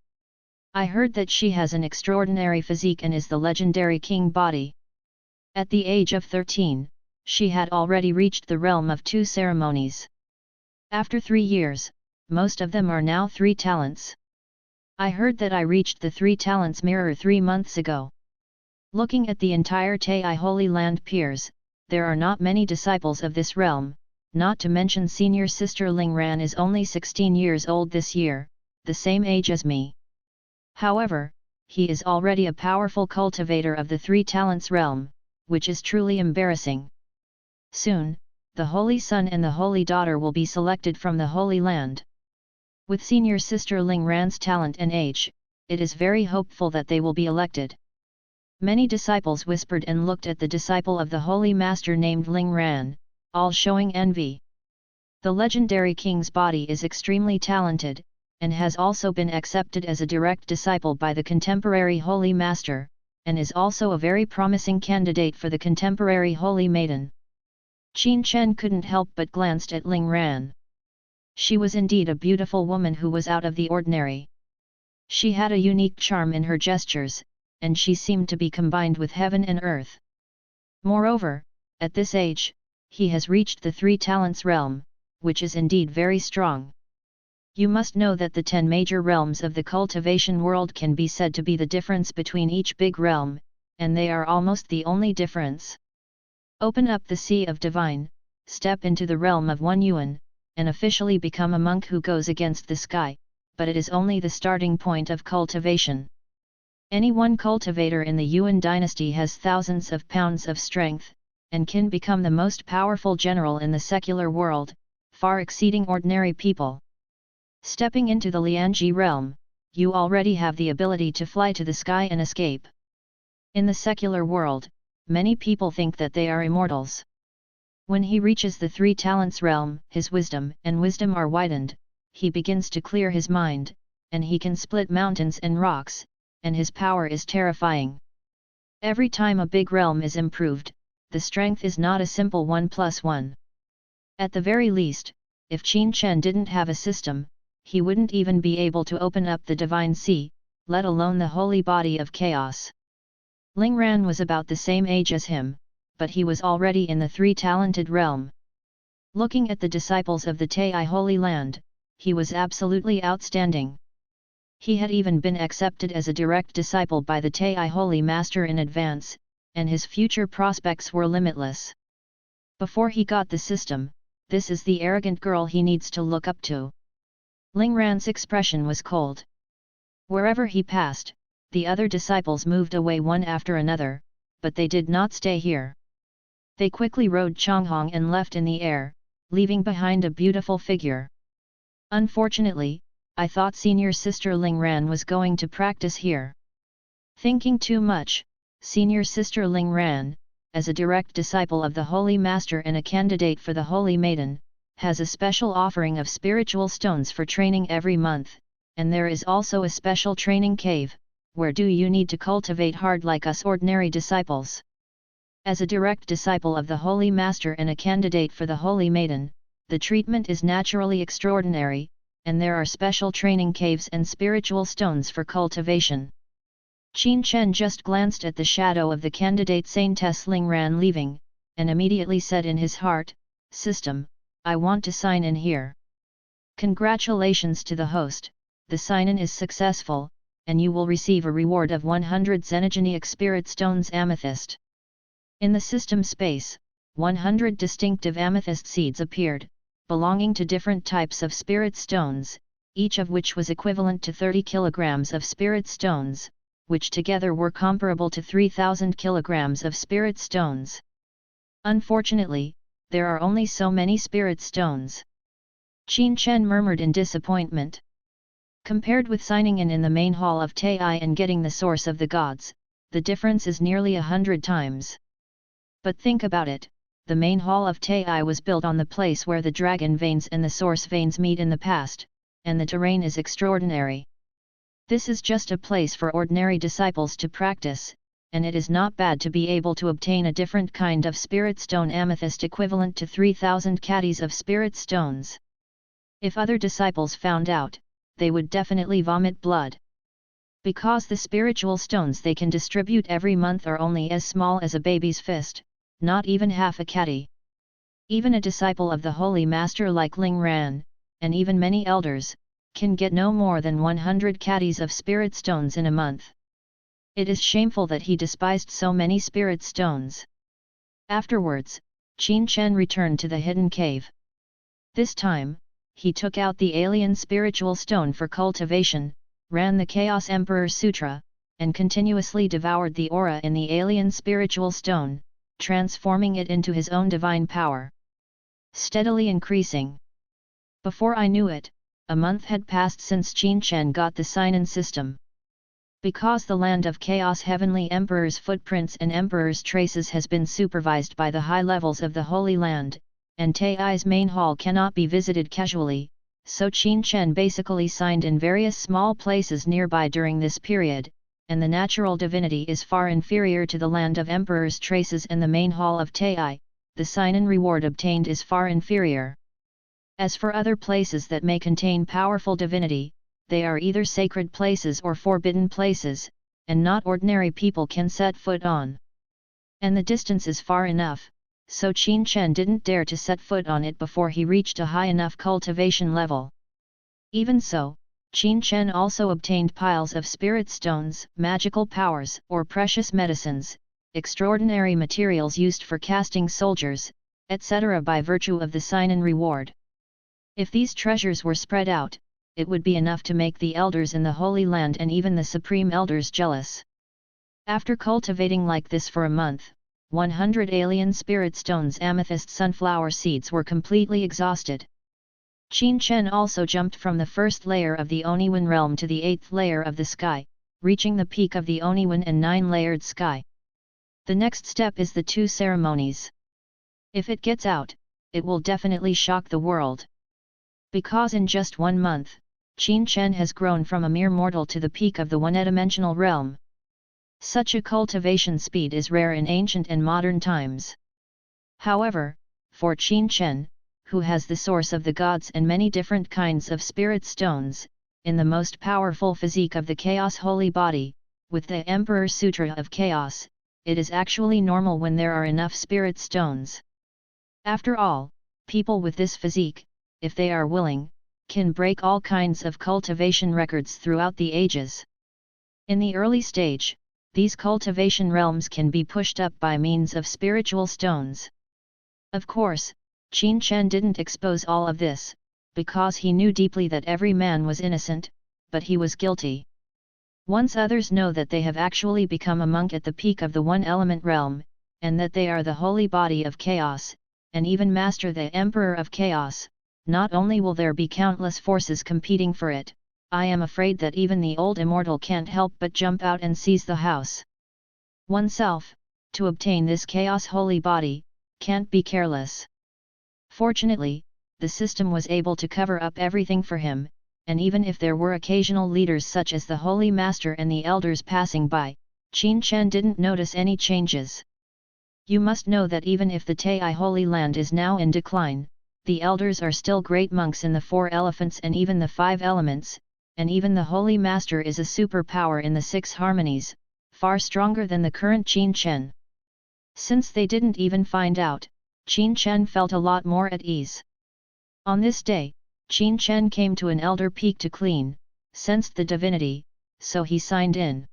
I heard that she has an extraordinary physique and is the legendary king body. At the age of 13, she had already reached the realm of 2 ceremonies. After 3 years, most of them are now 3 talents. I heard that I reached the 3 talents mirror 3 months ago. Looking at the entire Tai Holy Land peers, there are not many disciples of this realm, not to mention senior sister Ling Ran is only 16 years old this year, the same age as me. However, he is already a powerful cultivator of the 3 talents realm, which is truly embarrassing. Soon, the Holy Son and the Holy Daughter will be selected from the Holy Land. With senior sister Ling Ran's talent and age, it is very hopeful that they will be elected. Many disciples whispered and looked at the disciple of the Holy Master named Ling Ran, all showing envy. The legendary king's body is extremely talented, and has also been accepted as a direct disciple by the contemporary Holy Master, and is also a very promising candidate for the contemporary Holy Maiden. Qin Chen couldn't help but glanced at Ling Ran. She was indeed a beautiful woman who was out of the ordinary. She had a unique charm in her gestures, and she seemed to be combined with heaven and earth. Moreover, at this age, he has reached the 3 talents realm, which is indeed very strong. You must know that the 10 major realms of the cultivation world can be said to be the difference between each big realm, and they are almost the only difference. Open up the Sea of Divine, step into the realm of 1 Yuan, and officially become a monk who goes against the sky, but it is only the starting point of cultivation. Any one cultivator in the Yuan dynasty has thousands of pounds of strength, and can become the most powerful general in the secular world, far exceeding ordinary people. Stepping into the Lianji realm, you already have the ability to fly to the sky and escape. In the secular world, many people think that they are immortals. When he reaches the 3 talents realm, his wisdom are widened, he begins to clear his mind, and he can split mountains and rocks, and his power is terrifying. Every time a big realm is improved, the strength is not a simple 1+1. At the very least, if Qin Chen didn't have a system, he wouldn't even be able to open up the Divine Sea, let alone the holy body of chaos. Ling Ran was about the same age as him, but he was already in the three-talented realm. Looking at the disciples of the Tai Holy Land, he was absolutely outstanding. He had even been accepted as a direct disciple by the Tai Holy Master in advance, and his future prospects were limitless. Before he got the system, this is the arrogant girl he needs to look up to. Ling Ran's expression was cold. Wherever he passed, the other disciples moved away one after another, but they did not stay here. They quickly rode Changhong and left in the air, leaving behind a beautiful figure. Unfortunately, I thought senior sister Ling Ran was going to practice here. Thinking too much, senior sister Ling Ran, as a direct disciple of the Holy Master and a candidate for the Holy Maiden, has a special offering of spiritual stones for training every month, and there is also a special training cave, where do you need to cultivate hard like us ordinary disciples. As a direct disciple of the Holy Master and a candidate for the Holy Maiden, the treatment is naturally extraordinary, and there are special training caves and spiritual stones for cultivation. Qin Chen just glanced at the shadow of the candidate Saintess Ling Ran leaving, and immediately said in his heart, "System, I want to sign in here." Congratulations to the host, the sign-in is successful, and you will receive a reward of 100 Xenogenic Spirit Stones Amethyst. In the system space, 100 distinctive amethyst seeds appeared, belonging to different types of spirit stones, each of which was equivalent to 30 kilograms of spirit stones, which together were comparable to 3,000 kilograms of spirit stones. Unfortunately, there are only so many spirit stones. Qin Chen murmured in disappointment. Compared with signing in the main hall of Tai and getting the source of the gods, the difference is nearly 100 times. But think about it, the main hall of Tai was built on the place where the dragon veins and the source veins meet in the past, and the terrain is extraordinary. This is just a place for ordinary disciples to practice, and it is not bad to be able to obtain a different kind of spirit stone amethyst equivalent to 3,000 caddies of spirit stones. If other disciples found out, they would definitely vomit blood. Because the spiritual stones they can distribute every month are only as small as a baby's fist, not even half a caddy. Even a disciple of the Holy Master like Ling Ran, and even many elders, can get no more than 100 caddies of spirit stones in a month. It is shameful that he despised so many spirit stones. Afterwards, Qin Chen returned to the hidden cave. This time, he took out the alien spiritual stone for cultivation, ran the Chaos Emperor Sutra, and continuously devoured the aura in the alien spiritual stone, transforming it into his own divine power. Steadily increasing. Before I knew it, a month had passed since Qin Chen got the sign-in system. Because the land of chaos heavenly emperor's footprints and emperor's traces has been supervised by the high levels of the Holy Land, and Tai's main hall cannot be visited casually, so Qin Chen basically signed in various small places nearby during this period, and the natural divinity is far inferior to the land of emperor's traces and the main hall of Tai, the sign-in reward obtained is far inferior. As for other places that may contain powerful divinity, they are either sacred places or forbidden places, and not ordinary people can set foot on. And the distance is far enough, so Qin Chen didn't dare to set foot on it before he reached a high enough cultivation level. Even so, Qin Chen also obtained piles of spirit stones, magical powers or precious medicines, extraordinary materials used for casting soldiers, etc. by virtue of the sign-in reward. If these treasures were spread out, it would be enough to make the elders in the Holy Land and even the Supreme Elders jealous. After cultivating like this for a month, 100 alien spirit stones amethyst sunflower seeds were completely exhausted. Qin Chen also jumped from the first layer of the Oniwan realm to the 8th layer of the sky, reaching the peak of the Oniwan and 9-layered sky. The next step is the 2 ceremonies. If it gets out, it will definitely shock the world. Because in just 1 month, Qin Chen has grown from a mere mortal to the peak of the one-dimensional realm. Such a cultivation speed is rare in ancient and modern times. However, for Qin Chen, who has the source of the gods and many different kinds of spirit stones, in the most powerful physique of the Chaos Holy Body, with the Emperor Sutra of Chaos, it is actually normal when there are enough spirit stones. After all, people with this physique, if they are willing, can break all kinds of cultivation records throughout the ages. In the early stage, these cultivation realms can be pushed up by means of spiritual stones. Of course, Qin Chen didn't expose all of this, because he knew deeply that every man was innocent, but he was guilty. Once others know that they have actually become a monk at the peak of the one-element realm, and that they are the holy body of chaos, and even master the Emperor of Chaos, not only will there be countless forces competing for it, I am afraid that even the old immortal can't help but jump out and seize the house. Oneself, to obtain this chaos holy body, can't be careless. Fortunately, the system was able to cover up everything for him, and even if there were occasional leaders such as the Holy Master and the elders passing by, Qin Chen didn't notice any changes. You must know that even if the Tai Holy Land is now in decline, the elders are still great monks in the 4 elephants and even the 5 elements, and even the Holy Master is a superpower in the 6 harmonies, far stronger than the current Qin Chen. Since they didn't even find out, Qin Chen felt a lot more at ease. On this day, Qin Chen came to an elder peak to clean, sensed the divinity, so he signed in.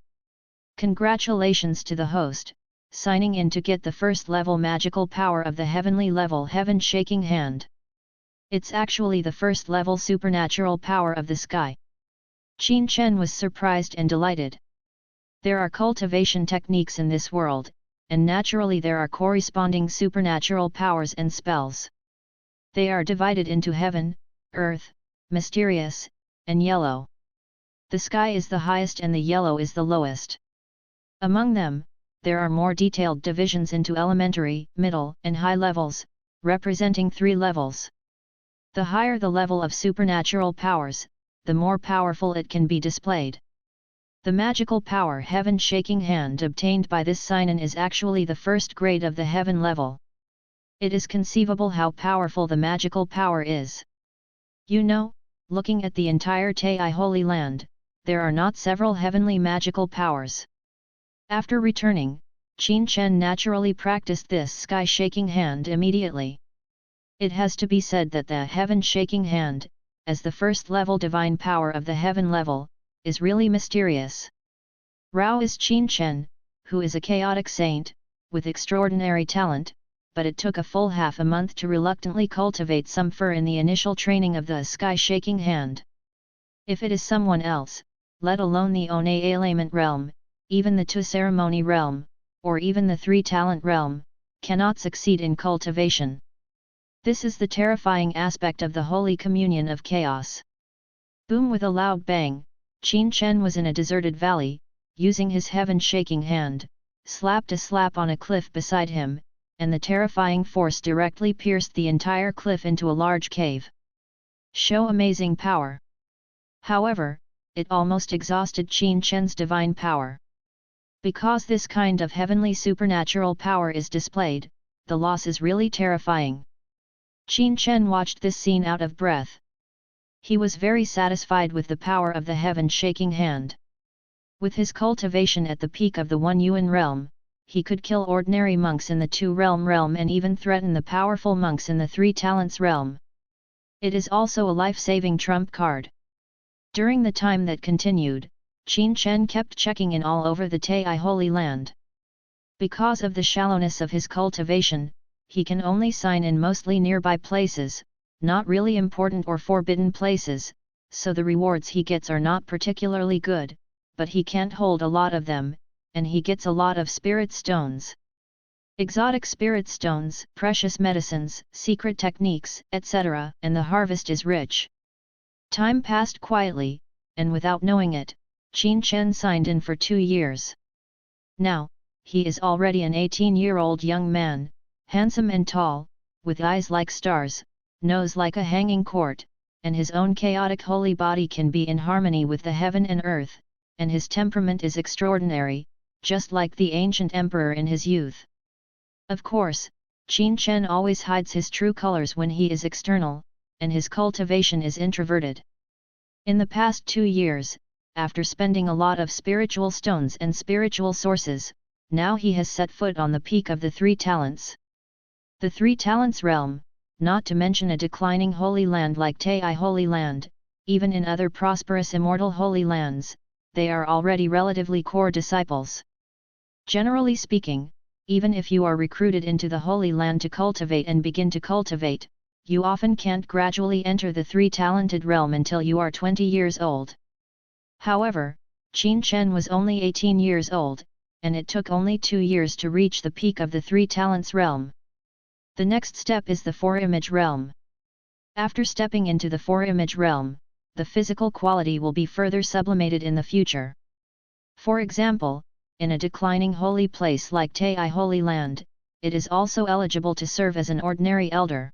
Congratulations to the host, signing in to get the first level magical power of the heavenly level heaven shaking hand. It's actually the first level supernatural power of the sky. Qin Chen was surprised and delighted. There are cultivation techniques in this world, and naturally there are corresponding supernatural powers and spells. They are divided into heaven, earth, mysterious, and yellow. The sky is the highest and the yellow is the lowest. Among them, there are more detailed divisions into elementary, middle, and high levels, representing 3 levels. The higher the level of supernatural powers, the more powerful it can be displayed. The magical power Heaven Shaking Hand obtained by this sign-in is actually the first grade of the heaven level. It is conceivable how powerful the magical power is. You know, looking at the entire Tai Holy Land, there are not several heavenly magical powers. After returning, Qin Chen naturally practiced this sky-shaking hand immediately. It has to be said that the Heaven Shaking Hand, as the first level divine power of the heaven level, is really mysterious. Rao is Qin Chen, who is a chaotic saint, with extraordinary talent, but it took a full half a month to reluctantly cultivate some fur in the initial training of the sky-shaking hand. If it is someone else, let alone the One element realm, even the 2 ceremony realm, or even the 3 talent realm, cannot succeed in cultivation. This is the terrifying aspect of the Holy Communion of Chaos. Boom! With a loud bang, Qin Chen was in a deserted valley, using his heaven-shaking hand, slapped a slap on a cliff beside him, and the terrifying force directly pierced the entire cliff into a large cave. Show amazing power. However, it almost exhausted Qin Chen's divine power. Because this kind of heavenly supernatural power is displayed, the loss is really terrifying. Qin Chen watched this scene out of breath. He was very satisfied with the power of the heaven shaking hand. With his cultivation at the peak of the One Yuan realm, he could kill ordinary monks in the 2 realm and even threaten the powerful monks in the 3 talents realm. It is also a life-saving trump card. During the time that continued, Qin Chen kept checking in all over the Tai Holy Land. Because of the shallowness of his cultivation, he can only sign in mostly nearby places, not really important or forbidden places, so the rewards he gets are not particularly good, but he can't hold a lot of them, and he gets a lot of spirit stones. Exotic spirit stones, precious medicines, secret techniques, etc., and the harvest is rich. Time passed quietly, and without knowing it, Qin Chen signed in for 2 years. Now, he is already an 18-year-old young man, handsome and tall, with eyes like stars, nose like a hanging court, and his own chaotic holy body can be in harmony with the heaven and earth, and his temperament is extraordinary, just like the ancient emperor in his youth. Of course, Qin Chen always hides his true colors when he is external, and his cultivation is introverted. In the past 2 years, after spending a lot of spiritual stones and spiritual sources, now he has set foot on the peak of the 3 talents. The 3 talents realm, not to mention a declining holy land like Tai Holy Land, even in other prosperous immortal holy lands, they are already relatively core disciples. Generally speaking, even if you are recruited into the Holy Land to cultivate and begin to cultivate, you often can't gradually enter the 3-talented realm until you are 20 years old. However, Qin Chen was only 18 years old, and it took only 2 years to reach the peak of the 3 talents realm. The next step is the 4-image realm. After stepping into the 4-image realm, the physical quality will be further sublimated in the future. For example, in a declining holy place like Tai Holy Land, it is also eligible to serve as an ordinary elder.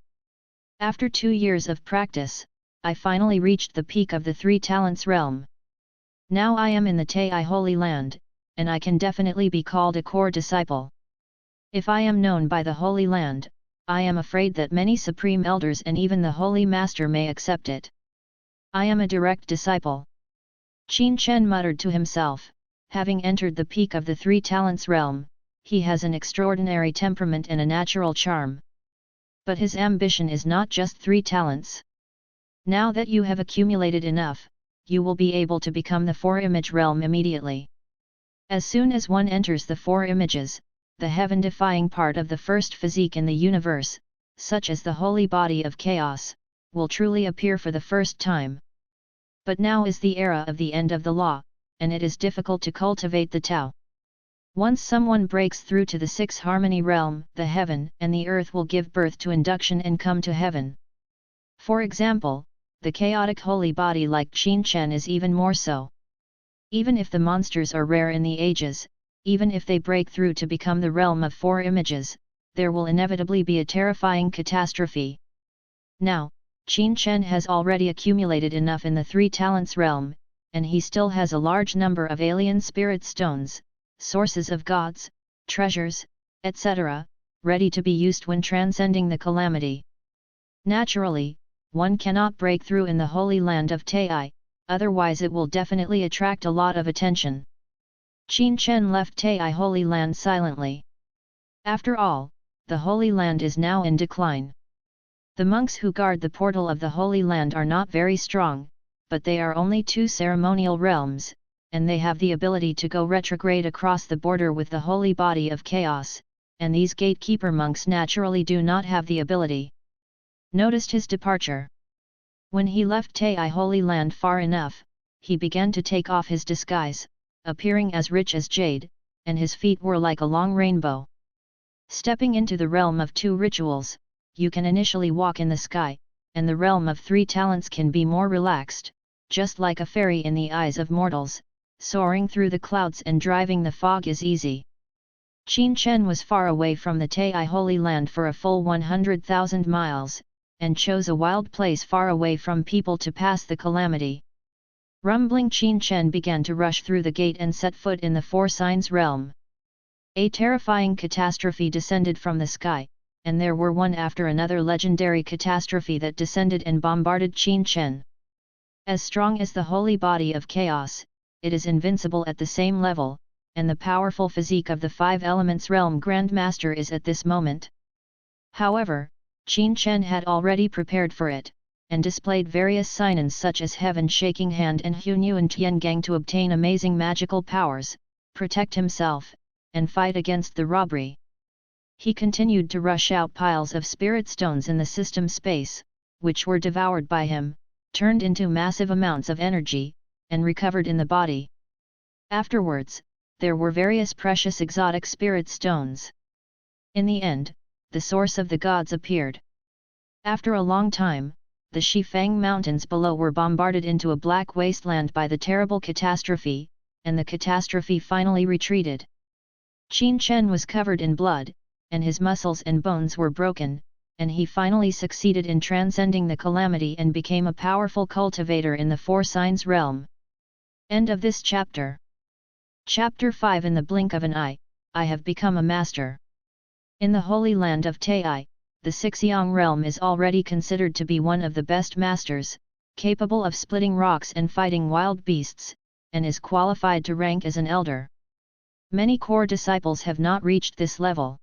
After 2 years of practice, I finally reached the peak of the 3 talents realm. Now I am in the Tai Holy Land, and I can definitely be called a core disciple. If I am known by the Holy Land, I am afraid that many supreme elders and even the Holy Master may accept it. I am a direct disciple. Qin Chen muttered to himself. Having entered the peak of the 3 talents realm, he has an extraordinary temperament and a natural charm. But his ambition is not just 3 talents. Now that you have accumulated enough, you will be able to become the 4-image realm immediately. As soon as one enters the 4 images, the heaven-defying part of the first physique in the universe, such as the holy body of chaos, will truly appear for the first time. But now is the era of the end of the law, and it is difficult to cultivate the Tao. Once someone breaks through to the 6 harmony realm, the heaven and the earth will give birth to induction and come to heaven. For example, the chaotic holy body like Qin Chen is even more so. Even if the monsters are rare in the ages, even if they break through to become the realm of 4 images, there will inevitably be a terrifying catastrophe. Now, Qin Chen has already accumulated enough in the 3 talents realm, and he still has a large number of alien spirit stones, sources of gods, treasures, etc., ready to be used when transcending the calamity. Naturally, one cannot break through in the holy land of Tai, otherwise it will definitely attract a lot of attention. Qin Chen left Tai Holy Land silently. After all, the Holy Land is now in decline. The monks who guard the portal of the Holy Land are not very strong, but they are only 2 ceremonial realms, and they have the ability to go retrograde across the border with the holy body of chaos, and these gatekeeper monks naturally do not have the ability. Noticed his departure. When he left Tai Holy Land far enough, he began to take off his disguise, appearing as rich as jade, and his feet were like a long rainbow. Stepping into the realm of 2 rituals, you can initially walk in the sky, and the realm of 3 talents can be more relaxed, just like a fairy in the eyes of mortals, soaring through the clouds and driving the fog is easy. Qin Chen was far away from the Tai Holy Land for a full 100,000 miles, and chose a wild place far away from people to pass the calamity. Rumbling, Qin Chen began to rush through the gate and set foot in the 4 signs realm. A terrifying catastrophe descended from the sky, and there were one after another legendary catastrophe that descended and bombarded Qin Chen. As strong as the holy body of chaos, it is invincible at the same level, and the powerful physique of the 5 elements realm Grandmaster is at this moment. However, Qin Chen had already prepared for it, and displayed various signs such as Heaven Shaking Hand and Hunyuan Tiangang to obtain amazing magical powers, protect himself, and fight against the robbery. He continued to rush out piles of spirit stones in the system space, which were devoured by him, turned into massive amounts of energy, and recovered in the body. Afterwards, there were various precious exotic spirit stones. In the end, the source of the gods appeared. After a long time, the Shifang Mountains below were bombarded into a black wasteland by the terrible catastrophe, and the catastrophe finally retreated. Qin Chen was covered in blood, and his muscles and bones were broken, and he finally succeeded in transcending the calamity and became a powerful cultivator in the four signs realm. End of this chapter. Chapter 5. In the blink of an eye, I have become a master. In the holy land of Tai, the Sixiang realm is already considered to be one of the best masters, capable of splitting rocks and fighting wild beasts, and is qualified to rank as an elder. Many core disciples have not reached this level.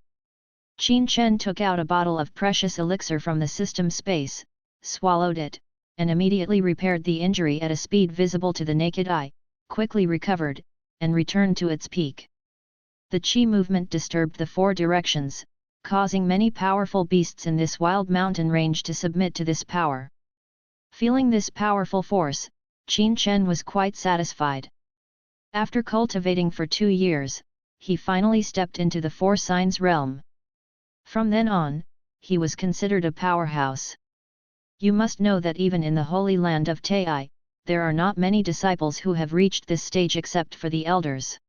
Qin Chen took out a bottle of precious elixir from the system space, swallowed it, and immediately repaired the injury at a speed visible to the naked eye, quickly recovered, and returned to its peak. The qi movement disturbed the four directions, causing many powerful beasts in this wild mountain range to submit to this power. Feeling this powerful force, Qin Chen was quite satisfied. After cultivating for 2 years, he finally stepped into the four signs realm. From then on, he was considered a powerhouse. You must know that even in the holy land of Tai, there are not many disciples who have reached this stage except for the elders.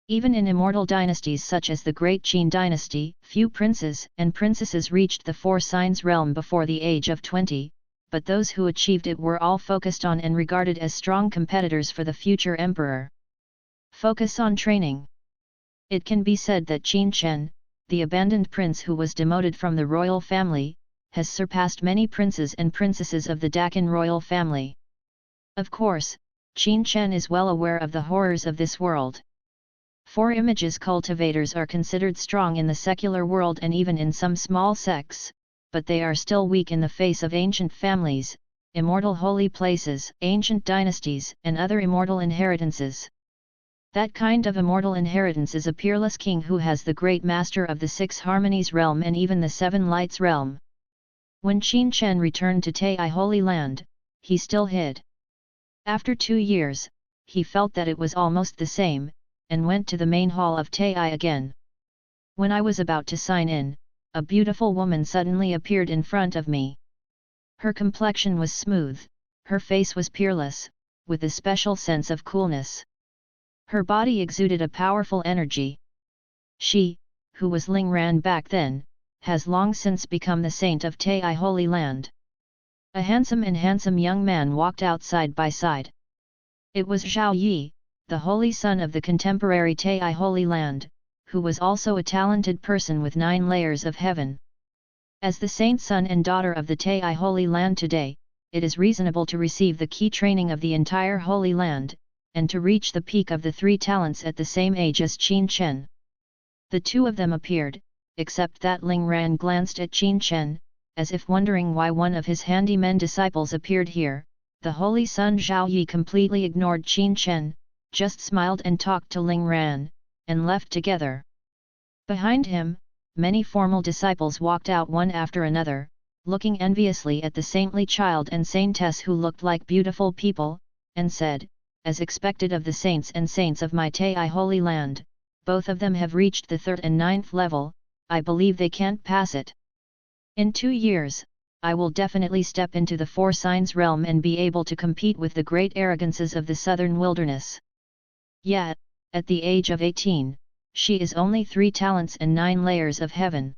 Even in immortal dynasties such as the Great Qin dynasty, few princes and princesses reached the four signs realm before the age of 20, but those who achieved it were all focused on and regarded as strong competitors for the future emperor. Focus on training. It can be said that Qin Chen, the abandoned prince who was demoted from the royal family, has surpassed many princes and princesses of the Dakin royal family. Of course, Qin Chen is well aware of the horrors of this world. Four images cultivators are considered strong in the secular world and even in some small sects, but they are still weak in the face of ancient families, immortal holy places, ancient dynasties, and other immortal inheritances. That kind of immortal inheritance is a peerless king who has the great master of the six harmonies realm and even the seven lights realm. When Qin Chen returned to Tai Holy Land, he still hid. After 2 years, he felt that it was almost the same, and went to the main hall of Tai again. When I was about to sign in, a beautiful woman suddenly appeared in front of me. Her complexion was smooth, her face was peerless, with a special sense of coolness. Her body exuded a powerful energy. She, who was Ling Ran back then, has long since become the saint of Tai Holy Land. A handsome young man walked out side by side. It was Zhao Yi, the holy son of the contemporary Tai Holy Land, who was also a talented person with 9 layers of heaven. As the saint son and daughter of the Tai Holy Land today, it is reasonable to receive the key training of the entire Holy Land, and to reach the peak of the 3 talents at the same age as Qin Chen. The two of them appeared, except that Ling Ran glanced at Qin Chen, as if wondering why one of his handyman disciples appeared here. The holy son Zhao Yi completely ignored Qin Chen, just smiled and talked to Ling Ran, and left together. Behind him, many formal disciples walked out one after another, looking enviously at the saintly child and saintess who looked like beautiful people, and said, as expected of the saints of my Tai Holy Land, both of them have reached the 3rd and 9th level, I believe they can't pass it. In 2 years, I will definitely step into the four signs realm and be able to compete with the great arrogances of the southern wilderness. Yet, at the age of 18, she is only 3 talents and 9 layers of heaven.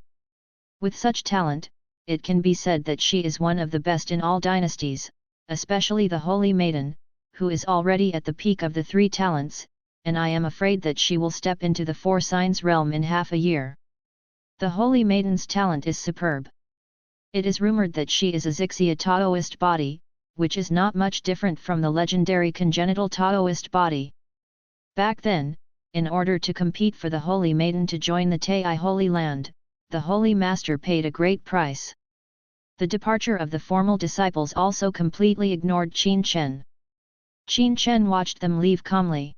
With such talent, it can be said that she is one of the best in all dynasties, especially the Holy Maiden, who is already at the peak of the 3 talents, and I am afraid that she will step into the four signs realm in half a year. The Holy Maiden's talent is superb. It is rumored that she is a Xixia Taoist body, which is not much different from the legendary congenital Taoist body. Back then, in order to compete for the Holy Maiden to join the Tai Holy Land, the Holy Master paid a great price. The departure of the formal disciples also completely ignored Qin Chen. Qin Chen watched them leave calmly.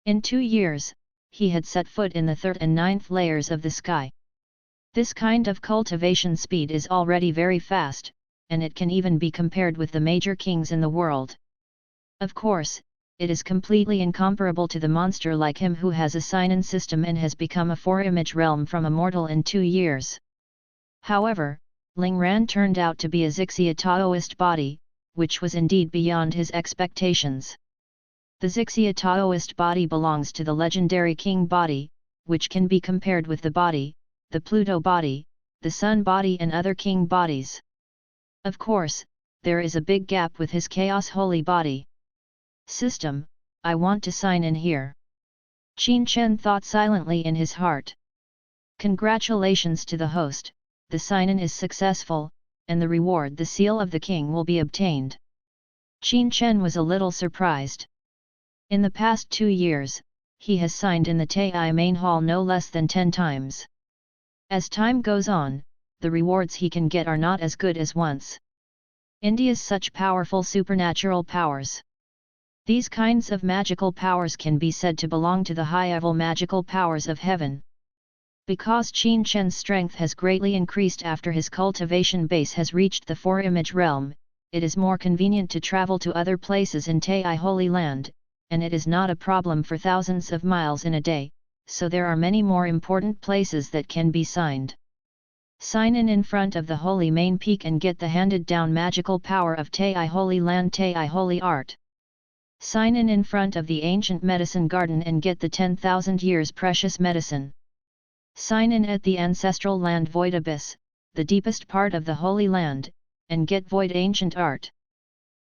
In 2 years, he had set foot in the 3rd and 9th layers of the sky. This kind of cultivation speed is already very fast, and it can even be compared with the major kings in the world. Of course, it is completely incomparable to the monster like him who has a sign-in system and has become a 4-image realm from a mortal in 2 years. However, Ling Ran turned out to be a Xixia Taoist body, which was indeed beyond his expectations. The Xixia Taoist body belongs to the legendary king body, which can be compared with the body, the Pluto body, the sun body and other king bodies. Of course, there is a big gap with his chaos holy body. System, I want to sign in here. Qin Chen thought silently in his heart. Congratulations to the host, the sign-in is successful, and the reward, the seal of the king, will be obtained. Qin Chen was a little surprised. In the past 2 years, he has signed in the Tai main hall no less than 10 times. As time goes on, the rewards he can get are not as good as once. India's such powerful supernatural powers. These kinds of magical powers can be said to belong to the high-level magical powers of heaven. Because Qin Chen's strength has greatly increased after his cultivation base has reached the 4-image realm, it is more convenient to travel to other places in Tai Holy Land, and it is not a problem for thousands of miles in a day, so there are many more important places that can be signed. Sign in front of the Holy Main Peak and get the handed-down magical power of Tai Holy Land, Tai Holy Art. Sign in front of the ancient medicine garden and get the 10,000 years precious medicine. Sign in at the ancestral land Void Abyss, the deepest part of the Holy Land, and get Void Ancient Art.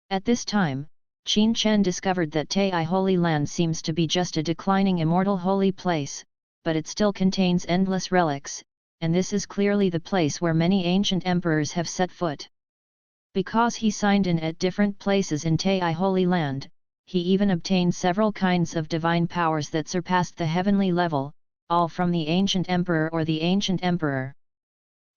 At this time, Qin Chen discovered that Tai Holy Land seems to be just a declining immortal holy place, but it still contains endless relics, and this is clearly the place where many ancient emperors have set foot. Because he signed in at different places in Tai Holy Land, he even obtained several kinds of divine powers that surpassed the heavenly level, all from the ancient emperor or the ancient emperor.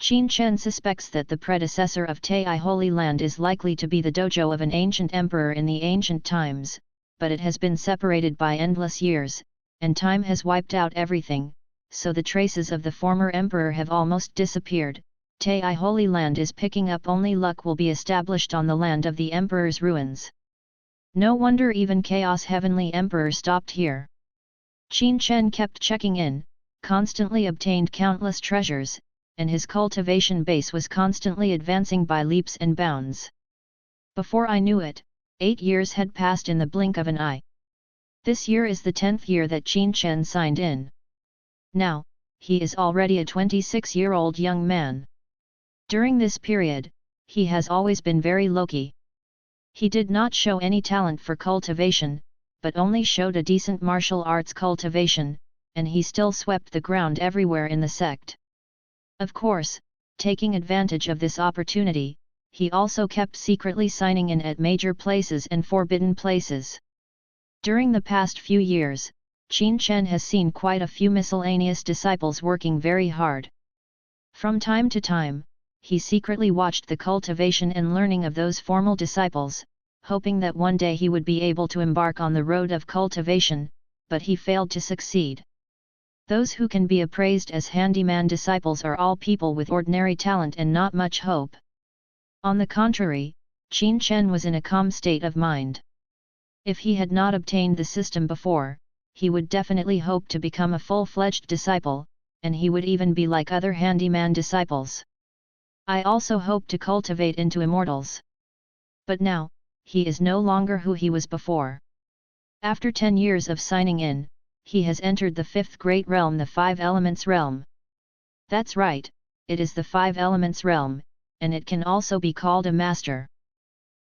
Qin Chen suspects that the predecessor of Tai Holy Land is likely to be the dojo of an ancient emperor in the ancient times, but it has been separated by endless years, and time has wiped out everything, so the traces of the former emperor have almost disappeared. Tai Holy Land is picking up, only luck will be established on the land of the emperor's ruins. No wonder even Chaos Heavenly Emperor stopped here. Qin Chen kept checking in, constantly obtained countless treasures, and his cultivation base was constantly advancing by leaps and bounds. Before I knew it, 8 years had passed in the blink of an eye. This year is the 10th year that Qin Chen signed in. Now, he is already a 26-year-old young man. During this period, he has always been very low-key. He did not show any talent for cultivation, but only showed a decent martial arts cultivation, and he still swept the ground everywhere in the sect. Of course, taking advantage of this opportunity, he also kept secretly signing in at major places and forbidden places. During the past few years, Qin Chen has seen quite a few miscellaneous disciples working very hard. From time to time, he secretly watched the cultivation and learning of those formal disciples, hoping that one day he would be able to embark on the road of cultivation, but he failed to succeed. Those who can be appraised as handyman disciples are all people with ordinary talent and not much hope. On the contrary, Qin Chen was in a calm state of mind. If he had not obtained the system before, he would definitely hope to become a full-fledged disciple, and he would even be like other handyman disciples. I also hope to cultivate into immortals. But now, he is no longer who he was before. After 10 years of signing in, he has entered the 5th great realm, the 5 elements realm. That's right, it is the 5 elements realm, and it can also be called a master.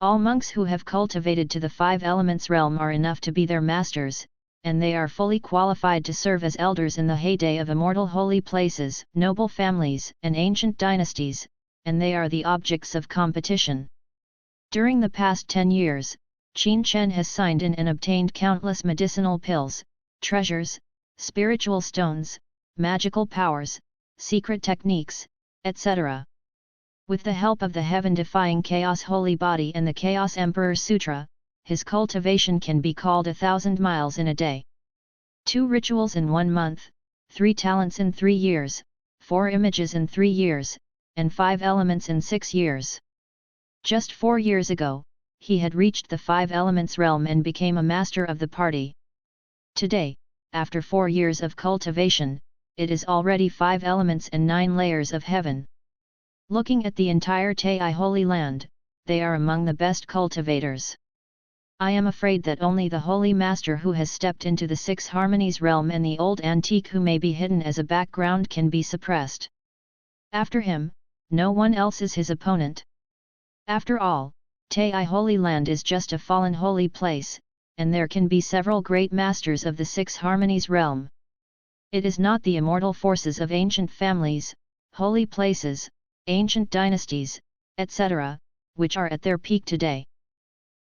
All monks who have cultivated to the 5 elements realm are enough to be their masters, and they are fully qualified to serve as elders in the heyday of immortal holy places, noble families, and ancient dynasties, and they are the objects of competition. During the past 10 years, Qin Chen has signed in and obtained countless medicinal pills, treasures, spiritual stones, magical powers, secret techniques, etc. With the help of the heaven-defying Chaos Holy Body and the Chaos Emperor Sutra, his cultivation can be called 1,000 miles in a day. 2 rituals in 1 month, 3 talents in 3 years, 4 images in 3 years, and 5 elements in 6 years. Just 4 years ago, he had reached the 5 elements realm and became a master of the party. Today, after 4 years of cultivation, it is already 5 elements and 9 layers of heaven. Looking at the entire Tai Holy Land, they are among the best cultivators. I am afraid that only the Holy Master who has stepped into the 6 harmonies realm and the old antique who may be hidden as a background can be suppressed. After him, no one else is his opponent. After all, Tei Holy Land is just a fallen holy place, and there can be several great masters of the Six Harmonies realm. It is not the immortal forces of ancient families, holy places, ancient dynasties, etc., which are at their peak today.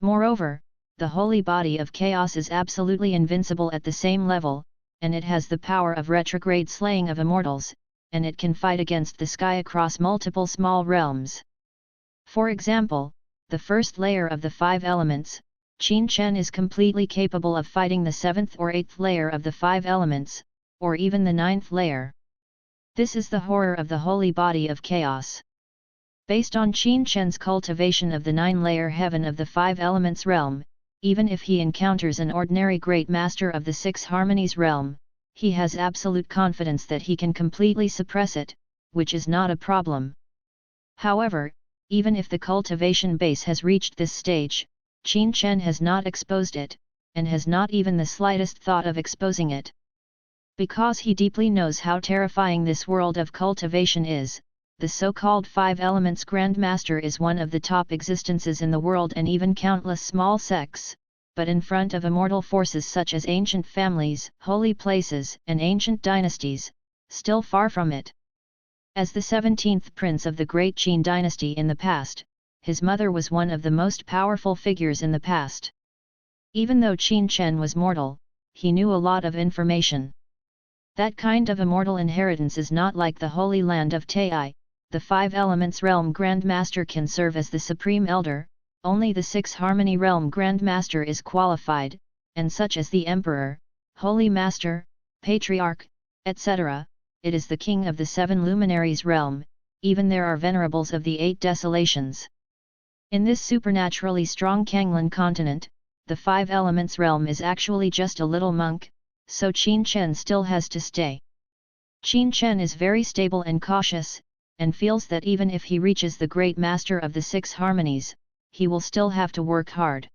Moreover, the holy body of chaos is absolutely invincible at the same level, and it has the power of retrograde slaying of immortals, and it can fight against the sky across multiple small realms. For example, the first layer of the 5 elements, Qin Chen, is completely capable of fighting the 7th or 8th layer of the 5 elements, or even the 9th layer. This is the horror of the holy body of chaos. Based on Qin Chen's cultivation of the 9-layer heaven of the 5 elements realm, even if he encounters an ordinary great master of the 6 harmonies realm, he has absolute confidence that he can completely suppress it, which is not a problem. However, even if the cultivation base has reached this stage, Qin Chen has not exposed it, and has not even the slightest thought of exposing it. Because he deeply knows how terrifying this world of cultivation is, the so-called 5 elements Grandmaster is one of the top existences in the world and even countless small sects, but in front of immortal forces such as ancient families, holy places, and ancient dynasties, still far from it. As the 17th prince of the Great Qin dynasty in the past, his mother was one of the most powerful figures in the past. Even though Qin Chen was mortal, he knew a lot of information. That kind of immortal inheritance is not like the Holy Land of Tei. The 5 elements realm Grandmaster can serve as the supreme elder, only the 6 harmony realm Grandmaster is qualified, and such as the Emperor, Holy Master, Patriarch, etc., it is the king of the 7 luminaries realm, even there are venerables of the 8 desolations. In this supernaturally strong Kanglan continent, the 5 elements realm is actually just a little monk, so Qin Chen still has to stay. Qin Chen is very stable and cautious, and feels that even if he reaches the great master of the 6 harmonies, he will still have to work hard.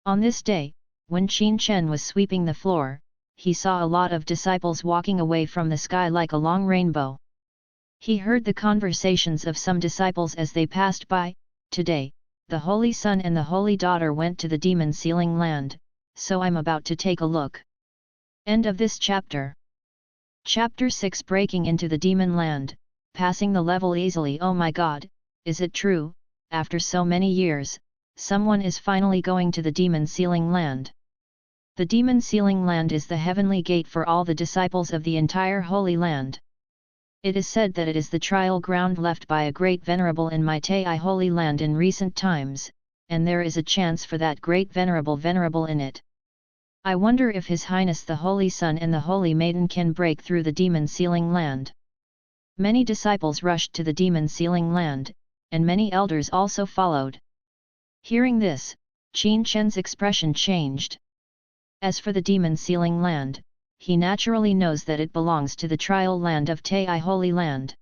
On this day, when Qin Chen was sweeping the floor, he saw a lot of disciples walking away from the sky like a long rainbow. He heard the conversations of some disciples as they passed by. Today, the Holy Son and the Holy Daughter went to the demon sealing land, so I'm about to take a look. End of this chapter. Chapter 6, Breaking into the Demon Land. Passing the level easily. Oh my god, is it true, after so many years, someone is finally going to the demon sealing land. The demon sealing land is the heavenly gate for all the disciples of the entire Holy Land. It is said that it is the trial ground left by a great venerable in my Tei Holy Land in recent times, and there is a chance for that great venerable in it. I wonder if His Highness the Holy Son and the Holy Maiden can break through the demon sealing land. Many disciples rushed to the demon sealing land, and many elders also followed. Hearing this, Qin Chen's expression changed. As for the demon sealing land, he naturally knows that it belongs to the trial land of Tei Holy Land.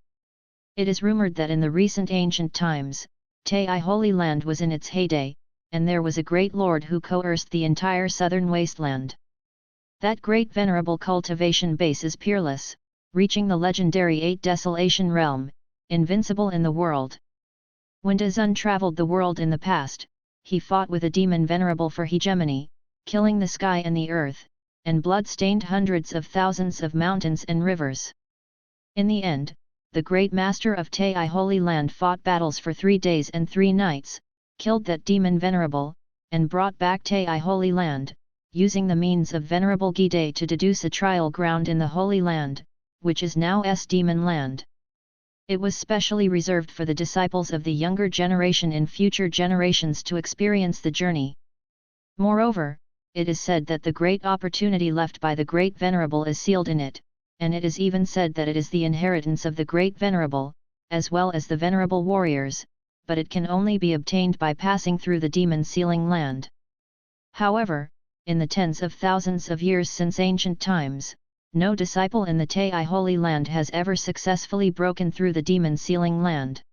It is rumored that in the recent ancient times, Tei Holy Land was in its heyday, and there was a great lord who coerced the entire southern wasteland. That great venerable cultivation base is peerless, reaching the legendary 8 desolation realm, invincible in the world. When Dazun traveled the world in the past, he fought with a demon venerable for hegemony, killing the sky and the earth, and blood-stained hundreds of thousands of mountains and rivers. In the end, the great master of Tei Holy Land fought battles for 3 days and 3 nights, killed that demon venerable, and brought back Tei Holy Land, using the means of Venerable Gide to deduce a trial ground in the Holy Land, which is now Demon Land. It was specially reserved for the disciples of the younger generation in future generations to experience the journey. Moreover, it is said that the great opportunity left by the Great Venerable is sealed in it, and it is even said that it is the inheritance of the Great Venerable, as well as the Venerable Warriors, but it can only be obtained by passing through the demon sealing land. However, in the tens of thousands of years since ancient times, no disciple in the Tei Holy Land has ever successfully broken through the demon sealing land.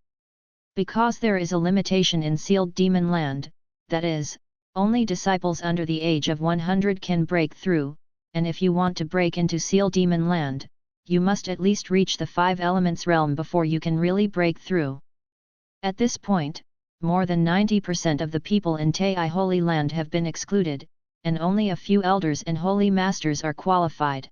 Because there is a limitation in sealed demon land, that is, only disciples under the age of 100 can break through, and if you want to break into sealed demon land, you must at least reach the 5 elements realm before you can really break through. At this point, more than 90% of the people in Tai Holy Land have been excluded, and only a few elders and holy masters are qualified.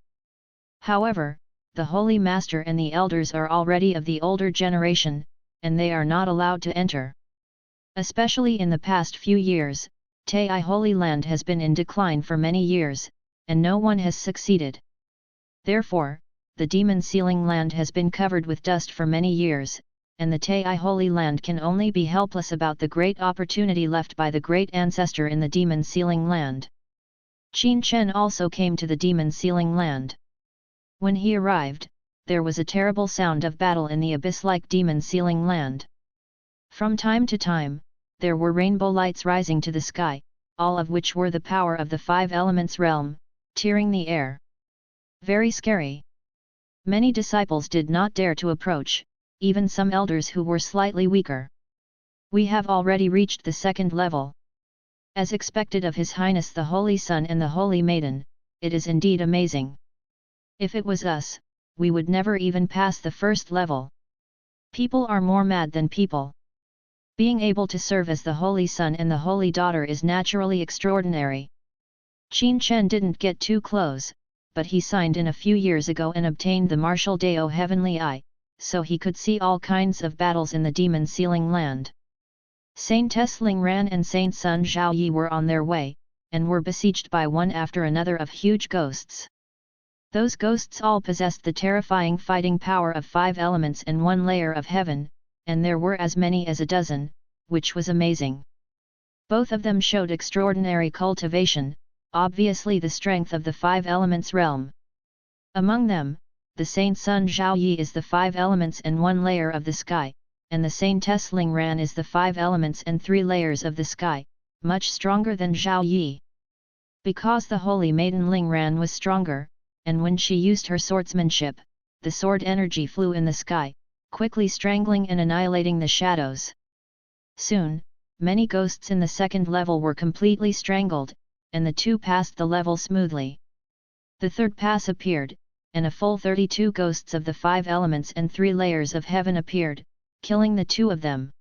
However, the holy master and the elders are already of the older generation, and they are not allowed to enter. Especially in the past few years, Tai Holy Land has been in decline for many years, and no one has succeeded. Therefore, the demon sealing land has been covered with dust for many years, and the Tai Holy Land can only be helpless about the great opportunity left by the great ancestor in the demon sealing land. Qin Chen also came to the demon sealing land. When he arrived, there was a terrible sound of battle in the abyss-like demon sealing land. From time to time, there were rainbow lights rising to the sky, all of which were the power of the 5 elements realm, tearing the air. Very scary. Many disciples did not dare to approach, even some elders who were slightly weaker. We have already reached the 2nd level. As expected of His Highness the Holy Son and the Holy Maiden, it is indeed amazing. If it was us, we would never even pass the 1st level. People are more mad than people. Being able to serve as the Holy Son and the Holy Daughter is naturally extraordinary. Qin Chen didn't get too close, but he signed in a few years ago and obtained the Martial Dao Heavenly Eye, so he could see all kinds of battles in the demon sealing land. Saint Ling Ran and Saint Sun Zhaoyi were on their way, and were besieged by one after another of huge ghosts. Those ghosts all possessed the terrifying fighting power of 5 elements and 1 layer of heaven, and there were as many as a dozen, which was amazing. Both of them showed extraordinary cultivation, obviously the strength of the 5 elements realm. Among them, the Saint Sun Zhaoyi is the 5 elements and 1 layer of the sky, and the Saint Ling Ran is the 5 elements and 3 layers of the sky, much stronger than Zhaoyi. Because the Holy Maiden Ling Ran was stronger, and when she used her swordsmanship, the sword energy flew in the sky, quickly strangling and annihilating the shadows. Soon, many ghosts in the 2nd level were completely strangled, and the 2 passed the level smoothly. The 3rd pass appeared, and a full 32 ghosts of the 5 elements and 3 layers of heaven appeared, killing the 2 of them.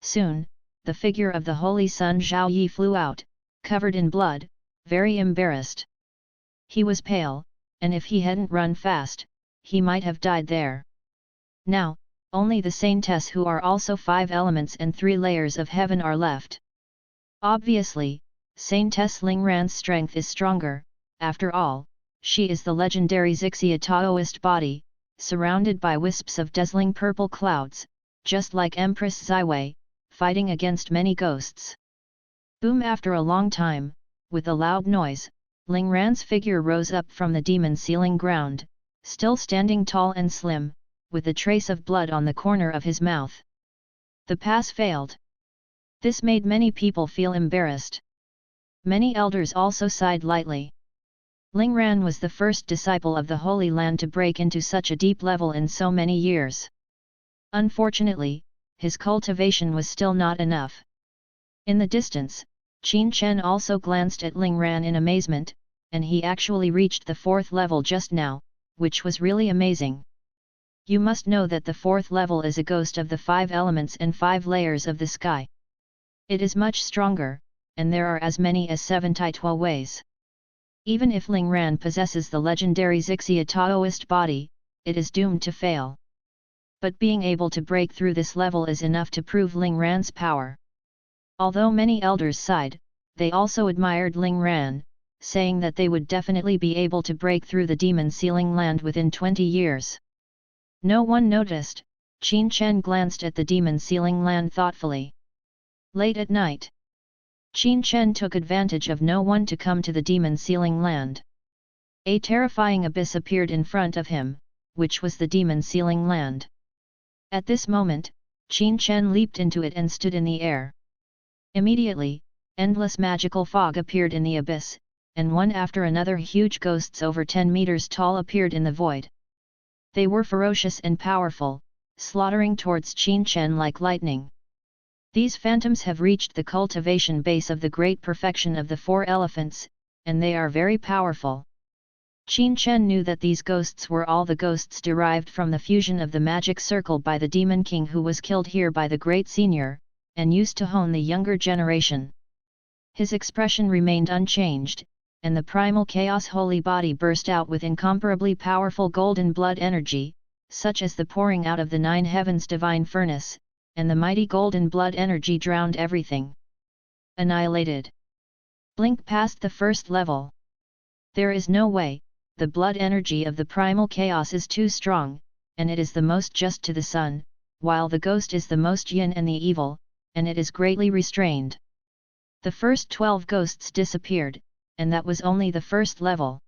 Soon, the figure of the Holy Son Zhaoyi flew out, covered in blood, very embarrassed. He was pale, and if he hadn't run fast, he might have died there. Now, only the saintess who are also 5 elements and 3 layers of heaven are left. Obviously, Saintess Ling Ran's strength is stronger, after all, she is the legendary Zixia Taoist body, surrounded by wisps of dazzling purple clouds, just like Empress Ziwei, fighting against many ghosts. Boom! After a long time, with a loud noise, Ling Ran's figure rose up from the demon sealing ground, still standing tall and slim, with a trace of blood on the corner of his mouth. The pass failed. This made many people feel embarrassed. Many elders also sighed lightly. Ling Ran was the first disciple of the Holy Land to break into such a deep level in so many years. Unfortunately, his cultivation was still not enough. In the distance, Qin Chen also glanced at Ling Ran in amazement, and he actually reached the 4th level just now, which was really amazing. You must know that the 4th level is a ghost of the 5 elements and 5 layers of the sky. It is much stronger, and there are as many as 7 Taitwa ways. Even if Ling Ran possesses the legendary Zixia Taoist body, it is doomed to fail. But being able to break through this level is enough to prove Ling Ran's power. Although many elders sighed, they also admired Ling Ran, saying that they would definitely be able to break through the demon sealing land within 20 years. No one noticed. Qin Chen glanced at the demon sealing land thoughtfully. Late at night, Qin Chen took advantage of no one to come to the demon sealing land. A terrifying abyss appeared in front of him, which was the demon sealing land. At this moment, Qin Chen leaped into it and stood in the air. Immediately, endless magical fog appeared in the abyss, and one after another huge ghosts over 10 meters tall appeared in the void. They were ferocious and powerful, slaughtering towards Qin Chen like lightning. These phantoms have reached the cultivation base of the great perfection of the 4 elephants, and they are very powerful. Qin Chen knew that these ghosts were all the ghosts derived from the fusion of the magic circle by the Demon King who was killed here by the Great Senior, and used to hone the younger generation. His expression remained unchanged, and the primal chaos holy body burst out with incomparably powerful golden blood energy, such as the pouring out of the 9 heavens divine furnace, and the mighty golden blood energy drowned everything. Annihilated. Blink past the first level. There is no way, the blood energy of the primal chaos is too strong, and it is the most just to the sun, while the ghost is the most yin and the evil, and it is greatly restrained. The first 12 ghosts disappeared, and that was only the first level.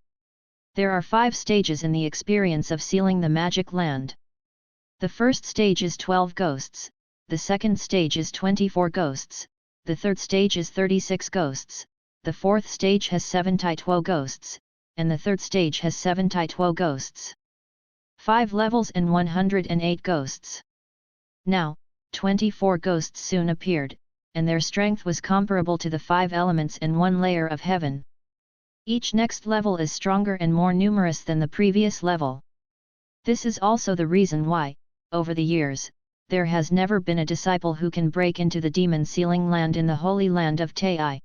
There are 5 stages in the experience of sealing the magic land. The first stage is 12 ghosts, the second stage is 24 ghosts, the third stage is 36 ghosts, the fourth stage has 72 ghosts, and the third stage has 72 ghosts. 5 levels and 108 ghosts. Now, 24 ghosts soon appeared, and their strength was comparable to the 5 elements and 1 layer of heaven. Each next level is stronger and more numerous than the previous level. This is also the reason why, over the years, there has never been a disciple who can break into the demon sealing land in the holy land of Tai.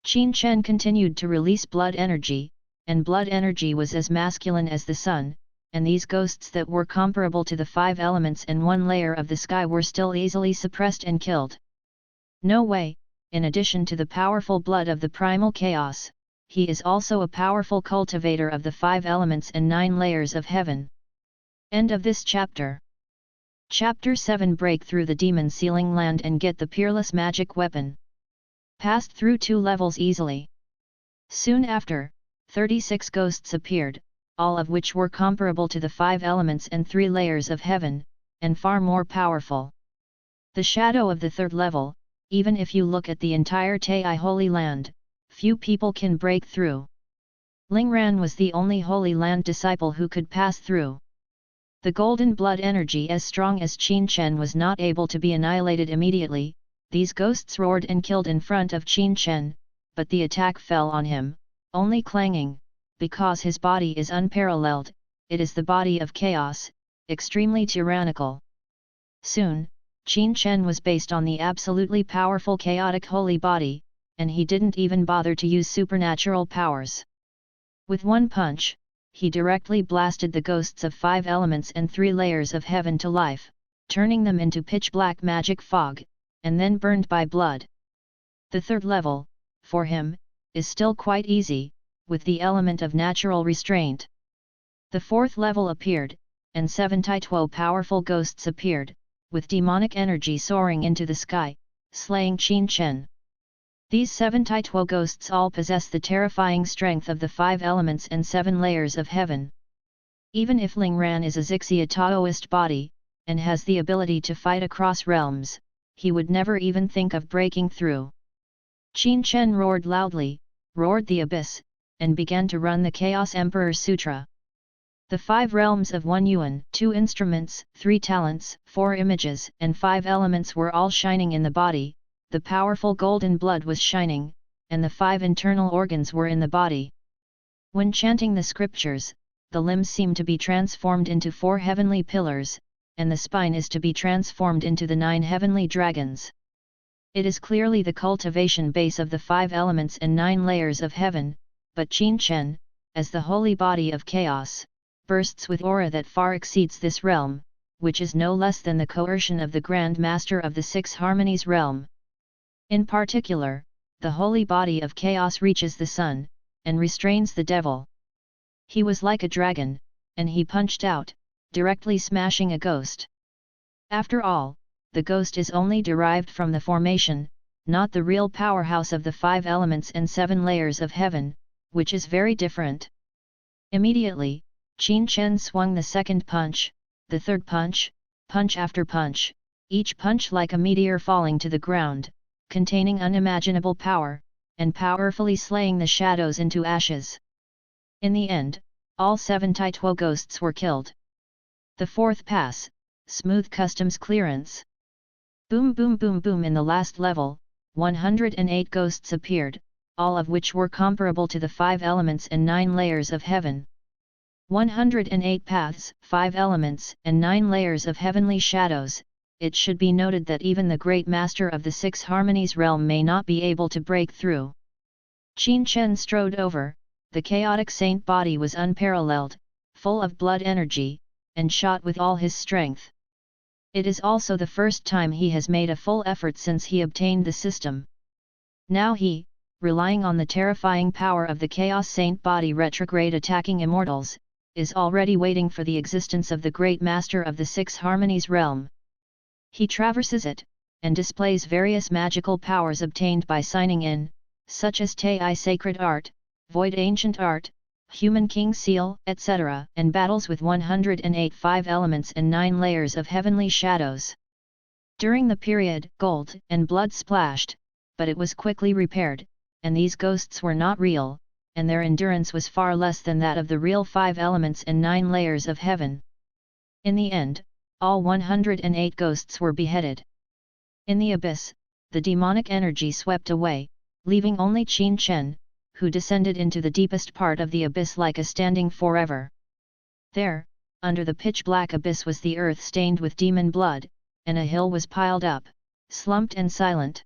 Qin Chen continued to release blood energy, and blood energy was as masculine as the sun, and these ghosts that were comparable to the 5 elements and 1 layer of the sky were still easily suppressed and killed. No way, in addition to the powerful blood of the primal chaos, he is also a powerful cultivator of the 5 elements and 9 layers of heaven. End of this chapter. Chapter 7 Break through the demon sealing land and get the peerless magic weapon. Passed through 2 levels easily. Soon after, 36 ghosts appeared, all of which were comparable to the 5 elements and 3 layers of heaven, and far more powerful. The shadow of the 3rd level, even if you look at the entire Tai Holy Land, few people can break through. Lingran was the only Holy Land disciple who could pass through. The golden blood energy as strong as Qin Chen was not able to be annihilated immediately. These ghosts roared and killed in front of Qin Chen, but the attack fell on him, only clanging, because his body is unparalleled, it is the body of chaos, extremely tyrannical. Soon, Qin Chen was based on the absolutely powerful chaotic holy body, and he didn't even bother to use supernatural powers. With one punch, he directly blasted the ghosts of 5 elements and 3 layers of heaven to life, turning them into pitch-black magic fog, and then burned by blood. The 3rd level, for him, is still quite easy, with the element of natural restraint. The 4th level appeared, and 72 powerful ghosts appeared, with demonic energy soaring into the sky, slaying Qin Chen. These 72 ghosts all possess the terrifying strength of the 5 elements and 7 layers of heaven. Even if Lingran is a Zixia Taoist body, and has the ability to fight across realms, he would never even think of breaking through. Qin Chen roared loudly, roared the abyss, and began to run the Chaos Emperor Sutra. The 5 realms of 1 yuan, 2 instruments, 3 talents, 4 images, and 5 elements were all shining in the body. The powerful golden blood was shining, and the 5 internal organs were in the body. When chanting the scriptures, the limbs seem to be transformed into 4 heavenly pillars, and the spine is to be transformed into the 9 heavenly dragons. It is clearly the cultivation base of the 5 elements and 9 layers of heaven, but Qin Chen, as the holy body of chaos, bursts with aura that far exceeds this realm, which is no less than the coercion of the Grand Master of the 6 Harmonies realm. In particular, the holy body of chaos reaches the sun, and restrains the devil. He was like a dragon, and he punched out, directly smashing a ghost. After all, the ghost is only derived from the formation, not the real powerhouse of the 5 elements and 7 layers of heaven, which is very different. Immediately, Qin Chen swung the 2nd punch, the 3rd punch, punch after punch, each punch like a meteor falling to the ground, containing unimaginable power, and powerfully slaying the shadows into ashes. In the end, all 72 ghosts were killed. The 4th pass, smooth customs clearance. Boom boom boom boom. In the last level, 108 ghosts appeared, all of which were comparable to the 5 elements and 9 layers of heaven. 108 paths, 5 elements, and 9 layers of heavenly shadows. It should be noted that even the great master of the 6 harmonies realm may not be able to break through. Qin Chen strode over. The chaotic saint body was unparalleled, full of blood energy, and shot with all his strength. It is also the first time he has made a full effort since he obtained the system. Now he, relying on the terrifying power of the Chaos Saint body retrograde attacking immortals, is already waiting for the existence of the great master of the 6 harmonies realm. He traverses it, and displays various magical powers obtained by signing in, such as Tai Sacred Art, Void Ancient Art, Human King Seal, etc., and battles with 108 5 elements and 9 layers of heavenly shadows. During the period, gold and blood splashed, but it was quickly repaired, and these ghosts were not real, and their endurance was far less than that of the real 5 elements and 9 layers of heaven. In the end, all 108 ghosts were beheaded. In the abyss, the demonic energy swept away, leaving only Qin Chen, who descended into the deepest part of the abyss like a standing forever. There, under the pitch-black abyss was the earth stained with demon blood, and a hill was piled up, slumped and silent.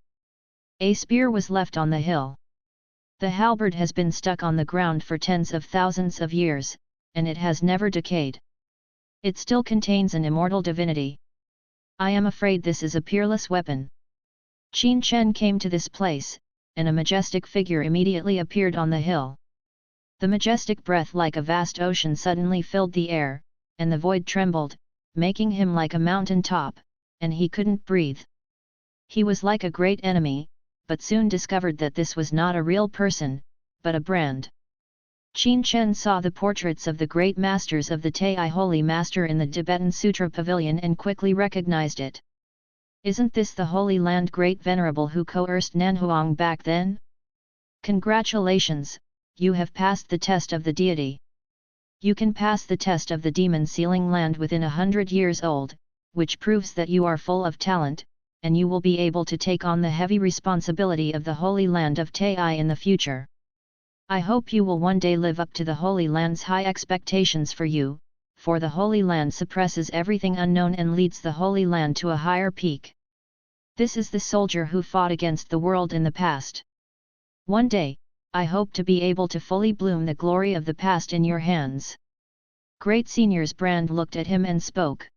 A spear was left on the hill. The halberd has been stuck on the ground for tens of thousands of years, and it has never decayed. It still contains an immortal divinity. I am afraid this is a peerless weapon. Qin Chen came to this place, and a majestic figure immediately appeared on the hill. The majestic breath like a vast ocean suddenly filled the air, and the void trembled, making him like a mountain top, and he couldn't breathe. He was like a great enemy, but soon discovered that this was not a real person, but a brand. Qin Chen saw the portraits of the great masters of the Tai Holy Master in the Tibetan Sutra Pavilion and quickly recognized it. Isn't this the Holy Land Great Venerable who coerced Nanhuang back then? Congratulations, you have passed the test of the deity. You can pass the test of the demon sealing land within 100 years old, which proves that you are full of talent, and you will be able to take on the heavy responsibility of the Holy Land of Tai in the future. I hope you will one day live up to the Holy Land's high expectations for you, for the Holy Land suppresses everything unknown and leads the Holy Land to a higher peak. This is the soldier who fought against the world in the past. One day, I hope to be able to fully bloom the glory of the past in your hands. Great Senior's brand looked at him and spoke.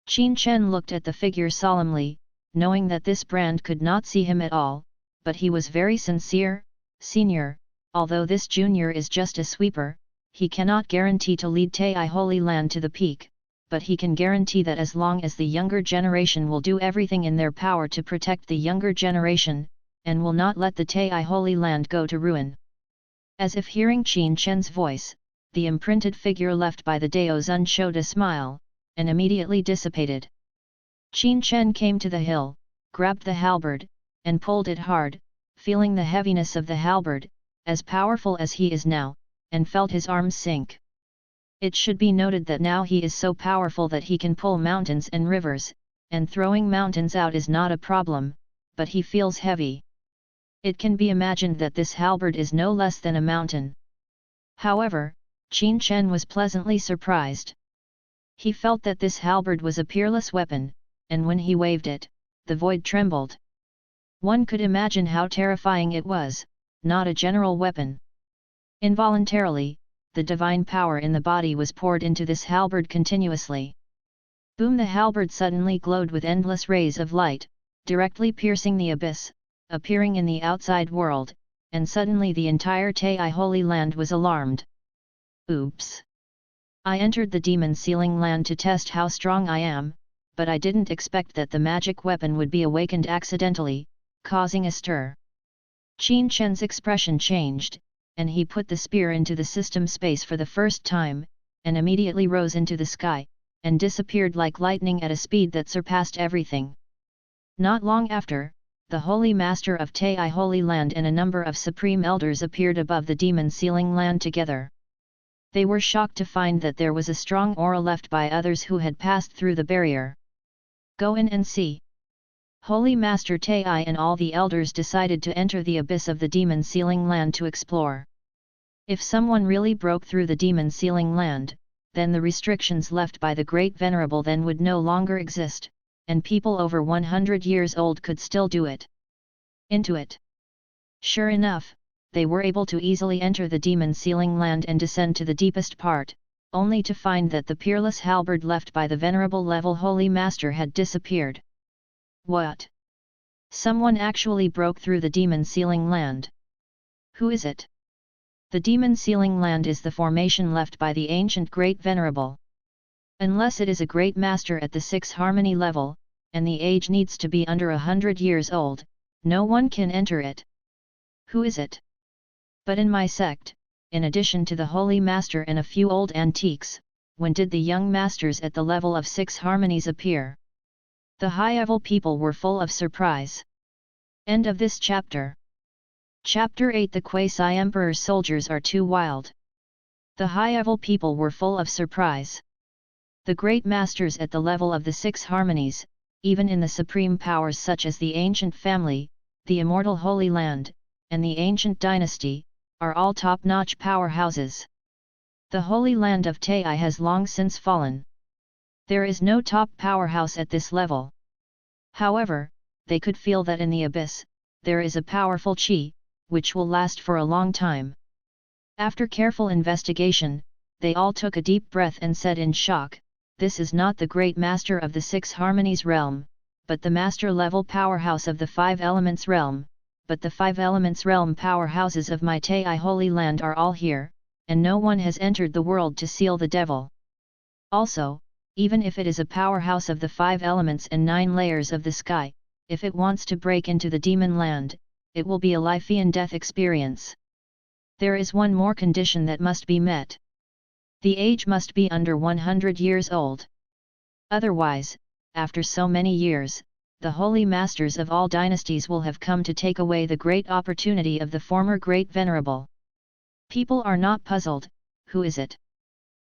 Qin Chen looked at the figure solemnly, knowing that this brand could not see him at all, but he was very sincere. Senior, although this junior is just a sweeper, he cannot guarantee to lead Tai Holy Land to the peak, but he can guarantee that as long as the younger generation will do everything in their power to protect the younger generation, and will not let the Tai Holy Land go to ruin. As if hearing Qin Chen's voice, the imprinted figure left by the Daozun showed a smile, and immediately dissipated. Qin Chen came to the hill, grabbed the halberd, and pulled it hard, feeling the heaviness of the halberd, as powerful as he is now, and felt his arms sink. It should be noted that now he is so powerful that he can pull mountains and rivers, and throwing mountains out is not a problem, but he feels heavy. It can be imagined that this halberd is no less than a mountain. However, Qin Chen was pleasantly surprised. He felt that this halberd was a peerless weapon, and when he waved it, the void trembled. One could imagine how terrifying it was, not a general weapon. Involuntarily, the divine power in the body was poured into this halberd continuously. Boom! The halberd suddenly glowed with endless rays of light, directly piercing the abyss, appearing in the outside world, and suddenly the entire Tai Holy Land was alarmed. Oops! I entered the demon sealing land to test how strong I am, but I didn't expect that the magic weapon would be awakened accidentally, causing a stir. Qin Chen's expression changed, and he put the spear into the system space for the first time, and immediately rose into the sky, and disappeared like lightning at a speed that surpassed everything. Not long after, the Holy Master of Tai Holy Land and a number of Supreme Elders appeared above the demon sealing land together. They were shocked to find that there was a strong aura left by others who had passed through the barrier. Go in and see. Holy Master Tai and all the elders decided to enter the abyss of the demon sealing land to explore. If someone really broke through the demon sealing land, then the restrictions left by the Great Venerable then would no longer exist, and people over 100 years old could still do it. Into it. Sure enough, they were able to easily enter the demon sealing land and descend to the deepest part, only to find that the peerless halberd left by the venerable level Holy Master had disappeared. What? Someone actually broke through the demon sealing land. Who is it? The demon sealing land is the formation left by the ancient Great Venerable. Unless it is a great master at the 6 harmony level, and the age needs to be under 100 years old, no one can enter it. Who is it? But in my sect, in addition to the Holy Master and a few old antiques, when did the young masters at the level of 6 harmonies appear? The high-level people were full of surprise. End of this chapter. Chapter 8. The Quasi-Emperor's soldiers are too wild. The high-level people were full of surprise. The great masters at the level of the 6 harmonies, even in the supreme powers such as the ancient family, the immortal Holy Land, and the ancient dynasty, are all top-notch powerhouses. The Holy Land of Tai has long since fallen. There is no top powerhouse at this level. However, they could feel that in the abyss, there is a powerful chi, which will last for a long time. After careful investigation, they all took a deep breath and said in shock, "This is not the great master of the 6 harmonies realm, but the master-level powerhouse of the 5 elements realm, but the 5 elements realm powerhouses of my Tai Holy Land are all here, and no one has entered the world to seal the devil. Also, even if it is a powerhouse of the 5 elements and 9 layers of the sky, if it wants to break into the demon land, it will be a life and death experience. There is one more condition that must be met. The age must be under 100 years old. Otherwise, after so many years, the holy masters of all dynasties will have come to take away the great opportunity of the former Great Venerable." People are not puzzled, who is it?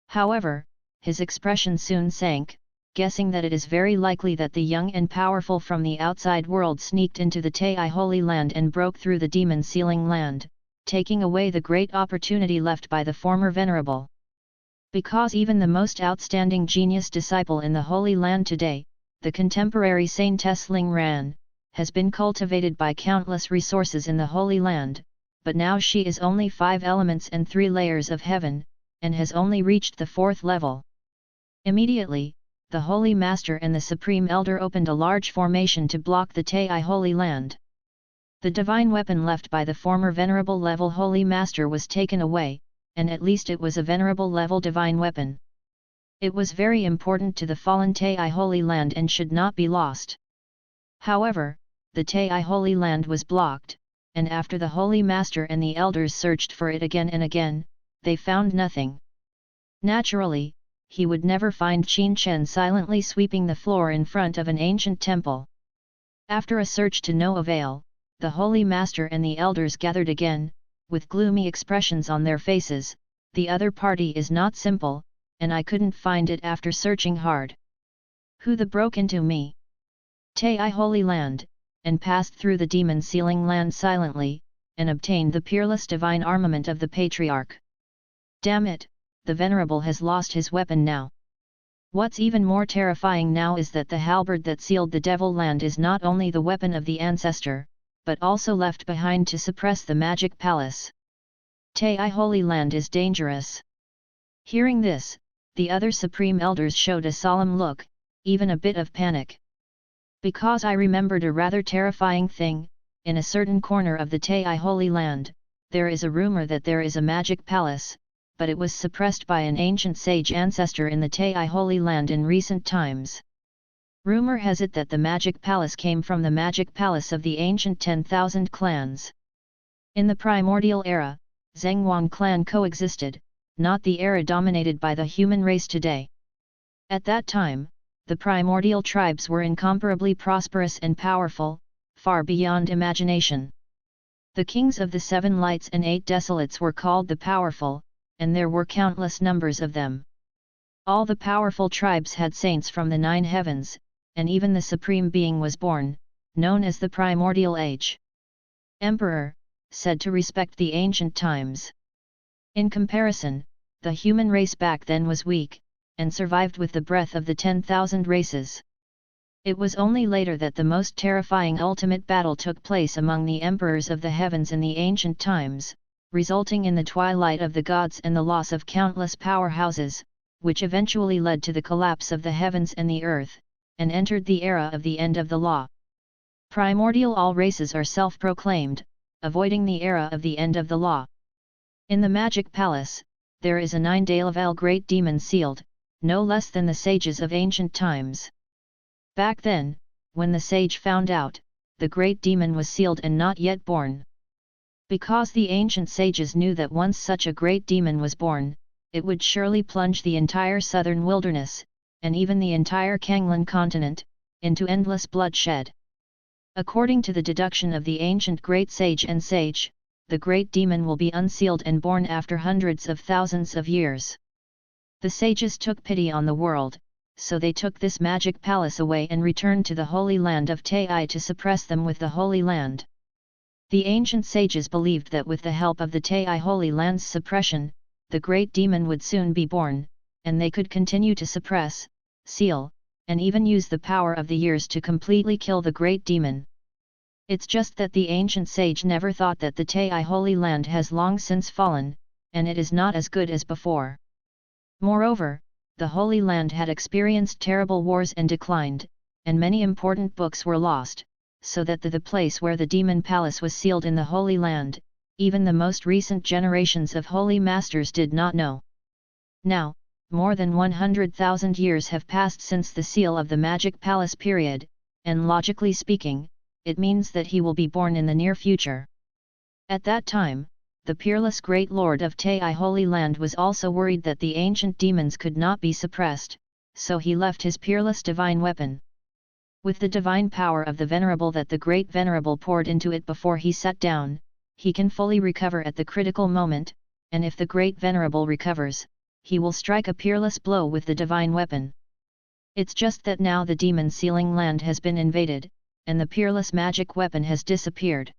However, his expression soon sank, guessing that it is very likely that the young and powerful from the outside world sneaked into the Tai Holy Land and broke through the demon sealing land, taking away the great opportunity left by the former Venerable. Because even the most outstanding genius disciple in the Holy Land today, the contemporary Saintess Ling Ran, has been cultivated by countless resources in the Holy Land, but now she is only 5 elements and 3 layers of heaven, and has only reached the 4th level. Immediately, the Holy Master and the Supreme Elder opened a large formation to block the Tai Holy Land. The divine weapon left by the former Venerable level Holy Master was taken away, and at least it was a Venerable level divine weapon. It was very important to the fallen Tai Holy Land and should not be lost. However, the Tai Holy Land was blocked, and after the Holy Master and the elders searched for it again and again, they found nothing. Naturally, he would never find Qin Chen silently sweeping the floor in front of an ancient temple. After a search to no avail, the Holy Master and the elders gathered again, with gloomy expressions on their faces. "The other party is not simple, and I couldn't find it after searching hard. Who the broke into me? Tai Holy Land, and passed through the demon sealing land silently, and obtained the peerless divine armament of the Patriarch. Damn it, the Venerable has lost his weapon now. What's even more terrifying now is that the halberd that sealed the Devil Land is not only the weapon of the ancestor, but also left behind to suppress the magic palace. Tai Holy Land is dangerous." Hearing this, the other supreme elders showed a solemn look, even a bit of panic. "Because I remembered a rather terrifying thing, in a certain corner of the Tai Holy Land, there is a rumor that there is a magic palace, but it was suppressed by an ancient sage ancestor in the Tai Holy Land in recent times. Rumor has it that the magic palace came from the magic palace of the ancient 10,000 clans. In the primordial era, Zhengwang clan coexisted, not the era dominated by the human race today. At that time, the primordial tribes were incomparably prosperous and powerful, far beyond imagination. The kings of the 7 lights and 8 desolates were called the powerful, and there were countless numbers of them. All the powerful tribes had saints from the 9 heavens, and even the Supreme Being was born, known as the Primordial Age. Emperor, said to respect the ancient times. In comparison, the human race back then was weak, and survived with the breath of the 10,000 races. It was only later that the most terrifying ultimate battle took place among the emperors of the heavens in the ancient times, resulting in the twilight of the gods and the loss of countless powerhouses, which eventually led to the collapse of the heavens and the earth, and entered the era of the end of the law. Primordial all races are self-proclaimed, avoiding the era of the end of the law. In the Magic Palace, there is a 9-day great demon sealed, no less than the sages of ancient times. Back then, when the sage found out, the great demon was sealed and not yet born. Because the ancient sages knew that once such a great demon was born, it would surely plunge the entire southern wilderness, and even the entire Kanglan continent, into endless bloodshed. According to the deduction of the ancient great sage and sage, the great demon will be unsealed and born after hundreds of thousands of years. The sages took pity on the world, so they took this magic palace away and returned to the holy land of Tai to suppress them with the holy land. The ancient sages believed that with the help of the Tai holy land's suppression, the great demon would soon be born, and they could continue to suppress, seal, and even use the power of the years to completely kill the great demon. It's just that the ancient sage never thought that the Tai holy land has long since fallen, and it is not as good as before. Moreover, the Holy Land had experienced terrible wars and declined, and many important books were lost, so that the place where the demon palace was sealed in the Holy Land, even the most recent generations of holy masters did not know. Now, more than 100,000 years have passed since the seal of the magic palace period, and logically speaking, it means that he will be born in the near future. At that time, the peerless great lord of Tai Holy Land was also worried that the ancient demons could not be suppressed, so he left his peerless divine weapon. With the divine power of the Venerable that the Great Venerable poured into it before he sat down, he can fully recover at the critical moment, and if the Great Venerable recovers, he will strike a peerless blow with the divine weapon. It's just that now the demon sealing land has been invaded, and the peerless magic weapon has disappeared.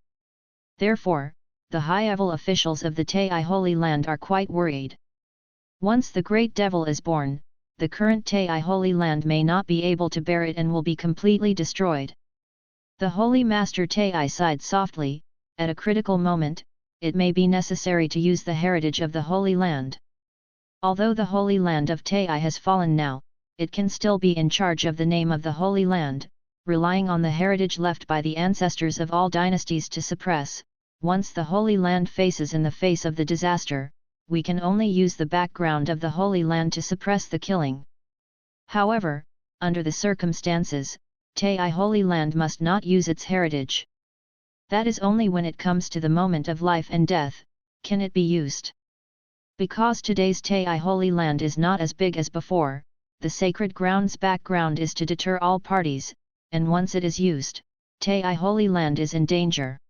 Therefore, the high-level officials of the Tai Holy Land are quite worried. Once the great devil is born, the current Tai Holy Land may not be able to bear it and will be completely destroyed. The Holy Master Tai sighed softly. At a critical moment, it may be necessary to use the heritage of the Holy Land. Although the Holy Land of Tai has fallen now, it can still be in charge of the name of the Holy Land, relying on the heritage left by the ancestors of all dynasties to suppress. Once the Holy Land faces in the face of the disaster, we can only use the background of the Holy Land to suppress the killing. However, under the circumstances, Tai Holy Land must not use its heritage. That is only when it comes to the moment of life and death, can it be used. Because today's Tai Holy Land is not as big as before, the sacred ground's background is to deter all parties, and once it is used, Tai Holy Land is in danger.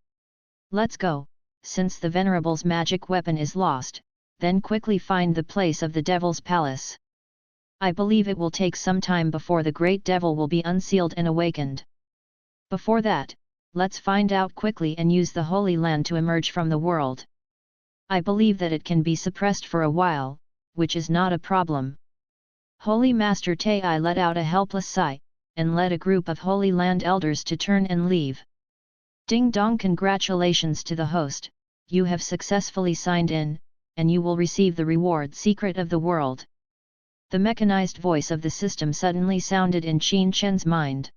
Let's go, since the Venerable's magic weapon is lost, then quickly find the place of the Devil's Palace. I believe it will take some time before the Great Devil will be unsealed and awakened. Before that, let's find out quickly and use the Holy Land to emerge from the world. I believe that it can be suppressed for a while, which is not a problem. Holy Master Tai let out a helpless sigh, and led a group of Holy Land elders to turn and leave. Ding dong, congratulations to the host, you have successfully signed in, and you will receive the reward secret of the world. The mechanized voice of the system suddenly sounded in Qin Chen's mind.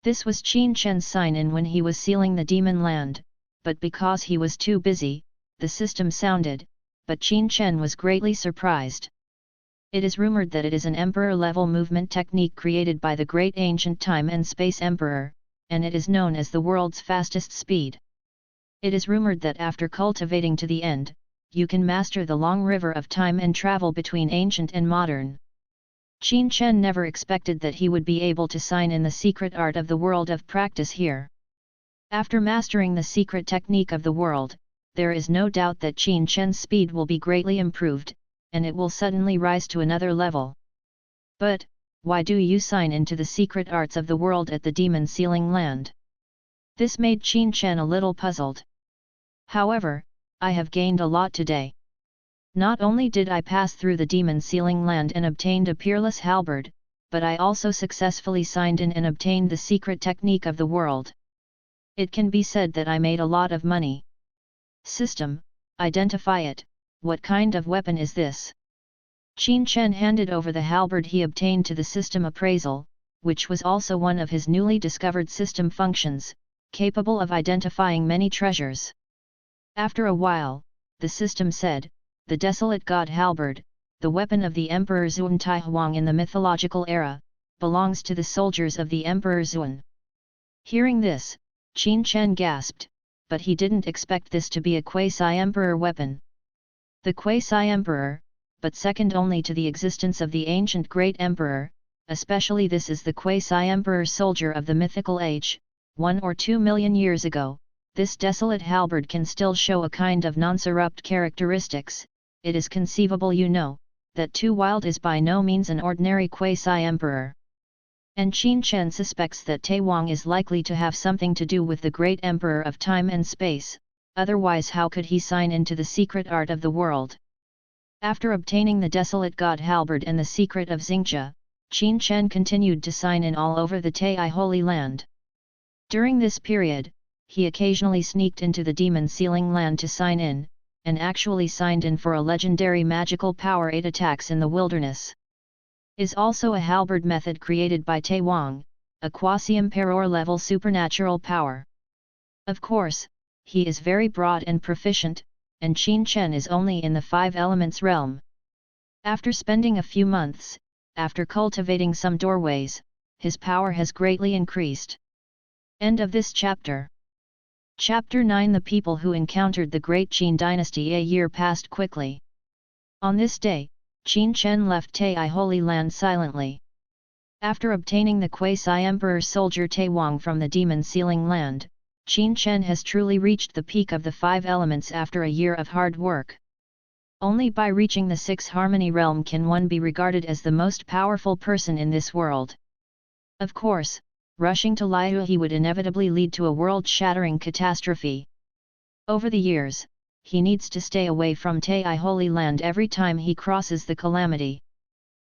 This was Qin Chen's sign-in when he was sealing the demon land, but because he was too busy, the system sounded, but Qin Chen was greatly surprised. It is rumored that it is an emperor-level movement technique created by the great ancient time and space emperor, and it is known as the world's fastest speed. It is rumored that after cultivating to the end, you can master the long river of time and travel between ancient and modern. Qin Chen never expected that he would be able to sign in the secret art of the world of practice here. After mastering the secret technique of the world, there is no doubt that Qin Chen's speed will be greatly improved, and it will suddenly rise to another level. But, why do you sign into the secret arts of the world at the demon sealing land? This made Qin Chen a little puzzled. However, I have gained a lot today. Not only did I pass through the demon sealing land and obtained a peerless halberd, but I also successfully signed in and obtained the secret technique of the world. It can be said that I made a lot of money. System, identify it, what kind of weapon is this? Qin Chen handed over the halberd he obtained to the system appraisal, which was also one of his newly discovered system functions, capable of identifying many treasures. After a while, the system said, the Desolate God Halberd, the weapon of the Emperor Zhuan Taihuang in the mythological era, belongs to the soldiers of the Emperor Zhuan. Hearing this, Qin Chen gasped, but he didn't expect this to be a quasi-emperor weapon. The quasi-emperor, but second only to the existence of the ancient great emperor, especially this is the quasi-emperor soldier of the mythical age, 1 or 2 million years ago, this desolate halberd can still show a kind of non-corrupt characteristics. It is conceivable, that too wild is by no means an ordinary quasi-emperor. And Qin Chen suspects that Taiwang is likely to have something to do with the great emperor of time and space, otherwise how could he sign into the secret art of the world? After obtaining the desolate god halberd and the secret of Xingzhe, Qin Chen continued to sign in all over the Tai Holy Land. During this period, he occasionally sneaked into the demon sealing land to sign in, and actually signed in for a legendary magical power 8 attacks in the wilderness. Is also a halberd method created by Taiwang, a quasi-emperor level supernatural power. Of course, he is very broad and proficient, and Qin Chen is only in the 5 elements realm. After spending a few months, after cultivating some doorways, his power has greatly increased. End of this chapter. Chapter 9 The people who encountered the great Qin dynasty. A year passed quickly. On this day, Qin Chen left Tai Holy Land silently. After obtaining the quasi-emperor soldier Taiwang from the demon sealing land, Qin Chen has truly reached the peak of the 5 elements after a year of hard work. Only by reaching the 6 harmony realm can one be regarded as the most powerful person in this world. Of course, rushing to Liu he would inevitably lead to a world-shattering catastrophe. Over the years, he needs to stay away from Tai Holy Land every time he crosses the calamity.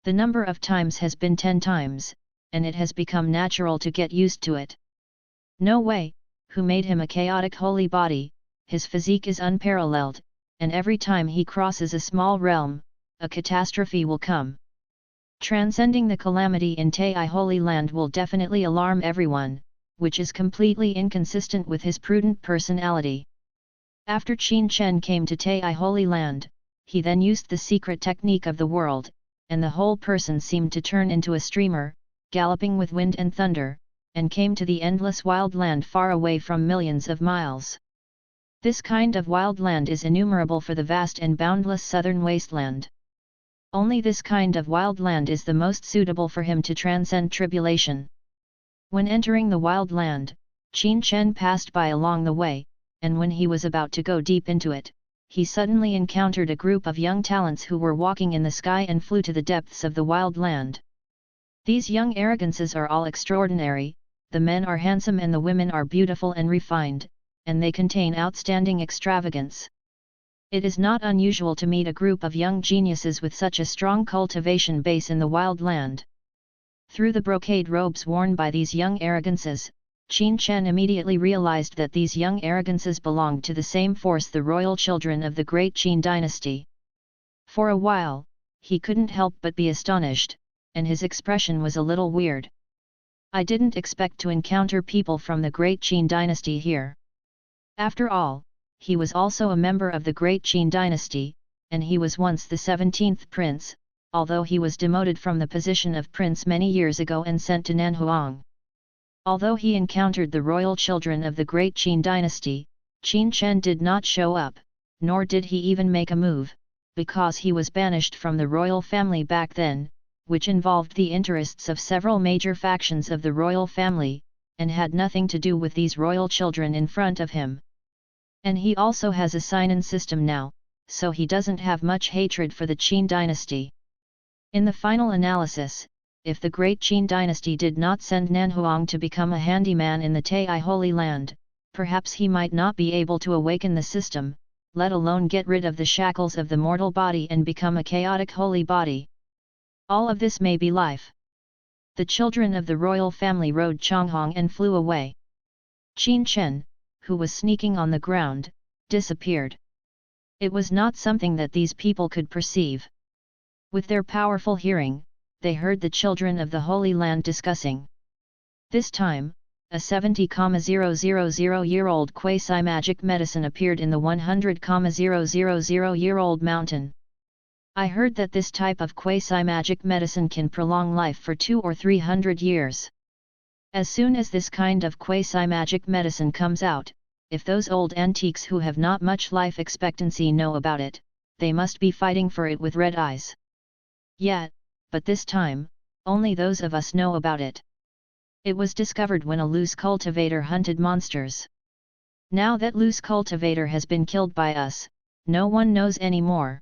The number of times has been 10 times, and it has become natural to get used to it. No way, who made him a chaotic holy body, his physique is unparalleled, and every time he crosses a small realm, a catastrophe will come. Transcending the calamity in Tai Holy Land will definitely alarm everyone, which is completely inconsistent with his prudent personality. After Qin Chen came to Tai Holy Land, he then used the secret technique of the world, and the whole person seemed to turn into a streamer, galloping with wind and thunder, and came to the endless wild land far away from millions of miles. This kind of wild land is innumerable for the vast and boundless southern wasteland. Only this kind of wild land is the most suitable for him to transcend tribulation. When entering the wild land, Qin Chen passed by along the way, and when he was about to go deep into it, he suddenly encountered a group of young talents who were walking in the sky and flew to the depths of the wild land. These young arrogances are all extraordinary, the men are handsome and the women are beautiful and refined, and they contain outstanding extravagance. It is not unusual to meet a group of young geniuses with such a strong cultivation base in the wild land. Through the brocade robes worn by these young arrogances, Qin Chen immediately realized that these young arrogances belonged to the same force, the royal children of the great Qin dynasty. For a while, he couldn't help but be astonished, and his expression was a little weird. I didn't expect to encounter people from the great Qin dynasty here. After all, he was also a member of the great Qin dynasty, and he was once the 17th prince, although he was demoted from the position of prince many years ago and sent to Nanhuang. Although he encountered the royal children of the great Qin dynasty, Qin Chen did not show up, nor did he even make a move, because he was banished from the royal family back then, which involved the interests of several major factions of the royal family, and had nothing to do with these royal children in front of him. And he also has a sign-in system now, so he doesn't have much hatred for the Qin dynasty. In the final analysis, if the great Qin dynasty did not send Nanhuang to become a handyman in the Tai Holy Land, perhaps he might not be able to awaken the system, let alone get rid of the shackles of the mortal body and become a chaotic holy body. All of this may be life. The children of the royal family rode Changhong and flew away. Qin Chen, who was sneaking on the ground, disappeared. It was not something that these people could perceive. With their powerful hearing, they heard the children of the Holy Land discussing. This time, a 70,000-year-old quasi-magic medicine appeared in the 100,000-year-old mountain. I heard that this type of quasi-magic medicine can prolong life for 200 or 300 years. As soon as this kind of quasi-magic medicine comes out, if those old antiques who have not much life expectancy know about it, they must be fighting for it with red eyes. Yet, but this time, only those of us know about it. It was discovered when a loose cultivator hunted monsters. Now that loose cultivator has been killed by us, no one knows anymore.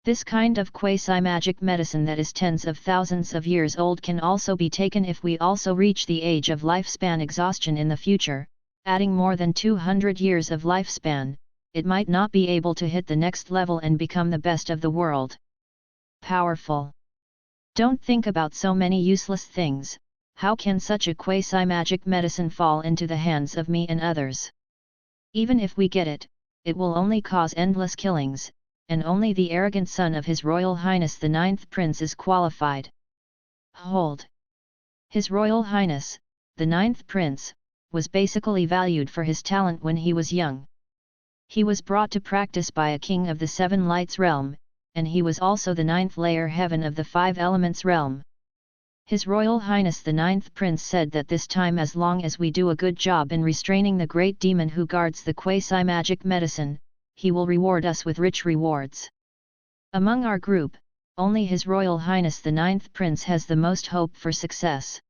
This kind of quasi-magic medicine that is tens of thousands of years old can also be taken if we also reach the age of lifespan exhaustion in the future, adding more than 200 years of lifespan, it might not be able to hit the next level and become the best of the world. Powerful. Don't think about so many useless things. How can such a quasi-magic medicine fall into the hands of me and others? Even if we get it, it will only cause endless killings, and only the arrogant son of His Royal Highness the 9th Prince is qualified. Hold! His Royal Highness, the 9th Prince, was basically valued for his talent when he was young. He was brought to practice by a king of the Seven Lights realm, and he was also the 9th layer heaven of the Five Elements realm. His Royal Highness the 9th Prince said that this time, as long as we do a good job in restraining the great demon who guards the quasi-magic medicine, he will reward us with rich rewards. Among our group, only His Royal Highness the 9th Prince has the most hope for success.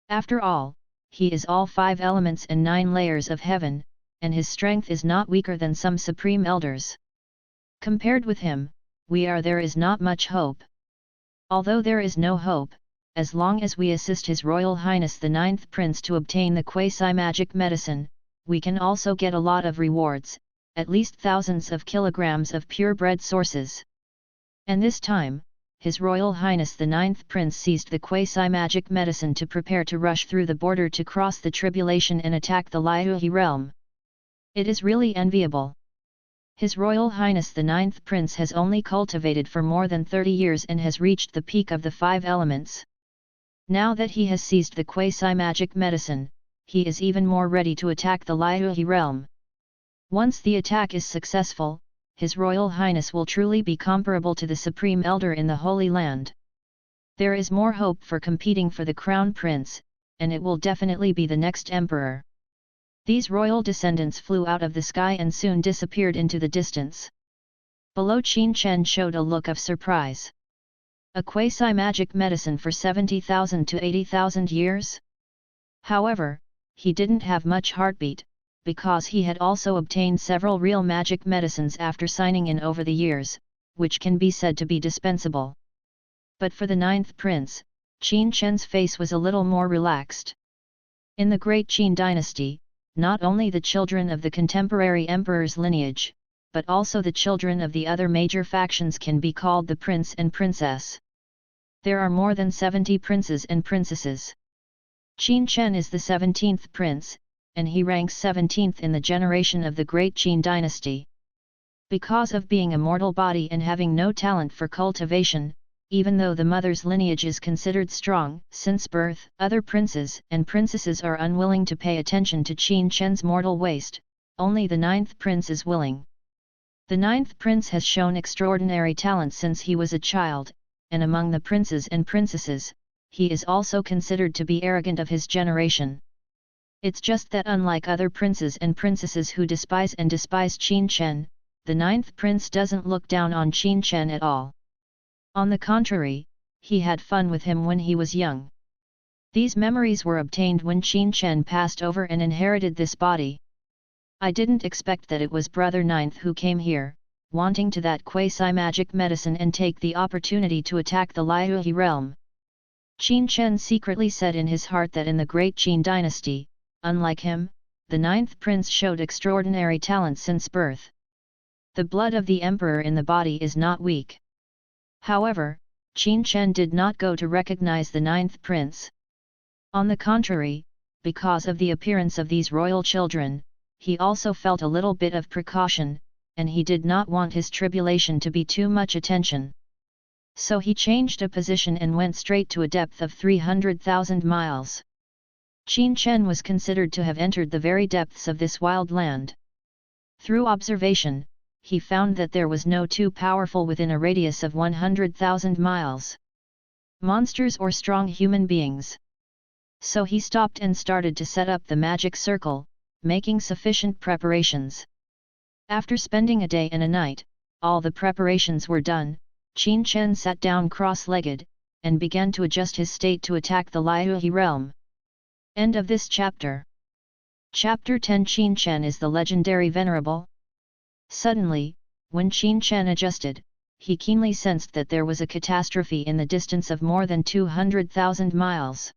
After all, he is all 5 elements and 9 layers of heaven, and his strength is not weaker than some supreme elders. Compared with him, there is not much hope. Although there is no hope, as long as we assist His Royal Highness the 9th Prince to obtain the quasi-magic medicine, we can also get a lot of rewards, at least thousands of kilograms of purebred sources. And this time, His Royal Highness the 9th Prince seized the quasi-magic medicine to prepare to rush through the border to cross the tribulation and attack the Liuhe realm. It is really enviable. His Royal Highness the 9th Prince has only cultivated for more than 30 years and has reached the peak of the 5 elements. Now that he has seized the quasi-magic medicine, he is even more ready to attack the Liuhe realm. Once the attack is successful, His Royal Highness will truly be comparable to the Supreme Elder in the Holy Land. There is more hope for competing for the Crown Prince, and it will definitely be the next Emperor. These royal descendants flew out of the sky and soon disappeared into the distance. Below, Qin Chen showed a look of surprise. A quasi-magic medicine for 70,000 to 80,000 years? However, he didn't have much heartbeat, because he had also obtained several real magic medicines after signing in over the years, which can be said to be dispensable. But for the 9th Prince, Qin Chen's face was a little more relaxed. In the Great Qin dynasty, not only the children of the contemporary emperor's lineage, but also the children of the other major factions can be called the prince and princess. There are more than 70 princes and princesses. Qin Chen is the 17th prince, and he ranks 17th in the generation of the Great Qin dynasty. Because of being a mortal body and having no talent for cultivation, even though the mother's lineage is considered strong, since birth, other princes and princesses are unwilling to pay attention to Qin Chen's mortal waste, only the 9th prince is willing. The 9th prince has shown extraordinary talent since he was a child, and among the princes and princesses, he is also considered to be arrogant of his generation. It's just that unlike other princes and princesses who despise Qin Chen, the 9th prince doesn't look down on Qin Chen at all. On the contrary, he had fun with him when he was young. These memories were obtained when Qin Chen passed over and inherited this body. I didn't expect that it was Brother 9th who came here, wanting to that quasi-magic medicine and take the opportunity to attack the Liuhe realm. Qin Chen secretly said in his heart that in the great Qin dynasty, unlike him, the ninth prince showed extraordinary talent since birth. The blood of the emperor in the body is not weak. However, Qin Chen did not go to recognize the ninth prince. On the contrary, because of the appearance of these royal children, he also felt a little bit of precaution, and he did not want his tribulation to be too much attention. So he changed a position and went straight to a depth of 300,000 miles. Qin Chen was considered to have entered the very depths of this wild land. Through observation, he found that there was no too powerful within a radius of 100,000 miles. Monsters or strong human beings. So he stopped and started to set up the magic circle, making sufficient preparations. After spending a day and a night, all the preparations were done. Qin Chen sat down cross-legged, and began to adjust his state to attack the Liuhe realm. End of this chapter. Chapter 10. Qin Chen is the legendary venerable. Suddenly, when Qin Chen adjusted, he keenly sensed that there was a catastrophe in the distance of more than 200,000 miles.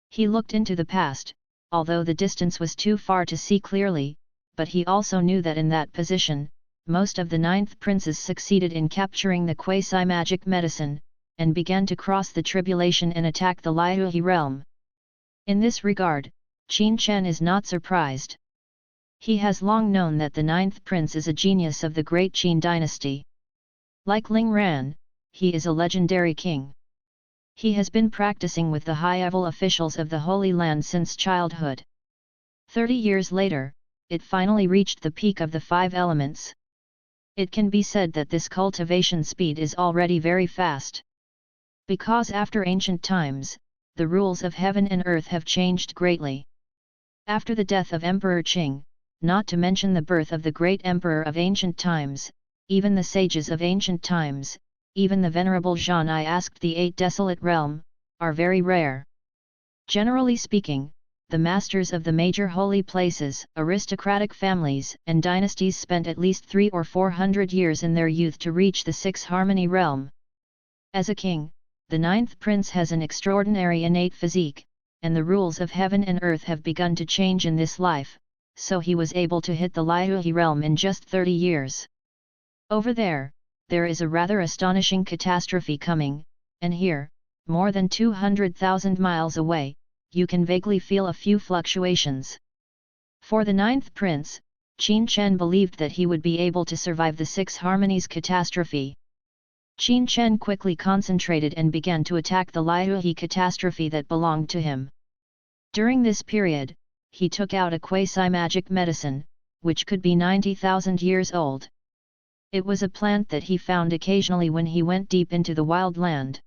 He looked into the past, although the distance was too far to see clearly, but he also knew that in that position, most of the ninth princes succeeded in capturing the quasi-magic medicine, and began to cross the tribulation and attack the Liuhe realm. In this regard, Qin Chen is not surprised. He has long known that the ninth prince is a genius of the great Qin dynasty. Like Ling Ran, he is a legendary king. He has been practicing with the high-level officials of the Holy Land since childhood. 30 years later, it finally reached the peak of the 5 elements. It can be said that this cultivation speed is already very fast. Because after ancient times, the rules of heaven and earth have changed greatly. After the death of Emperor Qing, not to mention the birth of the great emperor of ancient times, even the sages of ancient times, even the venerable Zhan I asked the 8 desolate realm, are very rare. Generally speaking, the masters of the major holy places, aristocratic families and dynasties spent at least 300 or 400 years in their youth to reach the 6 harmony realm. As a king, the ninth prince has an extraordinary innate physique, and the rules of heaven and earth have begun to change in this life, so he was able to hit the Liuhe realm in just 30 years. Over there is a rather astonishing catastrophe coming, and here, more than 200,000 miles away, you can vaguely feel a few fluctuations. For the ninth prince, Qin Chen believed that he would be able to survive the 6 harmonies catastrophe. Qin Chen quickly concentrated and began to attack the Liuhe catastrophe that belonged to him. During this period, he took out a quasi-magic medicine, which could be 90,000 years old. It was a plant that he found occasionally when he went deep into the wild land.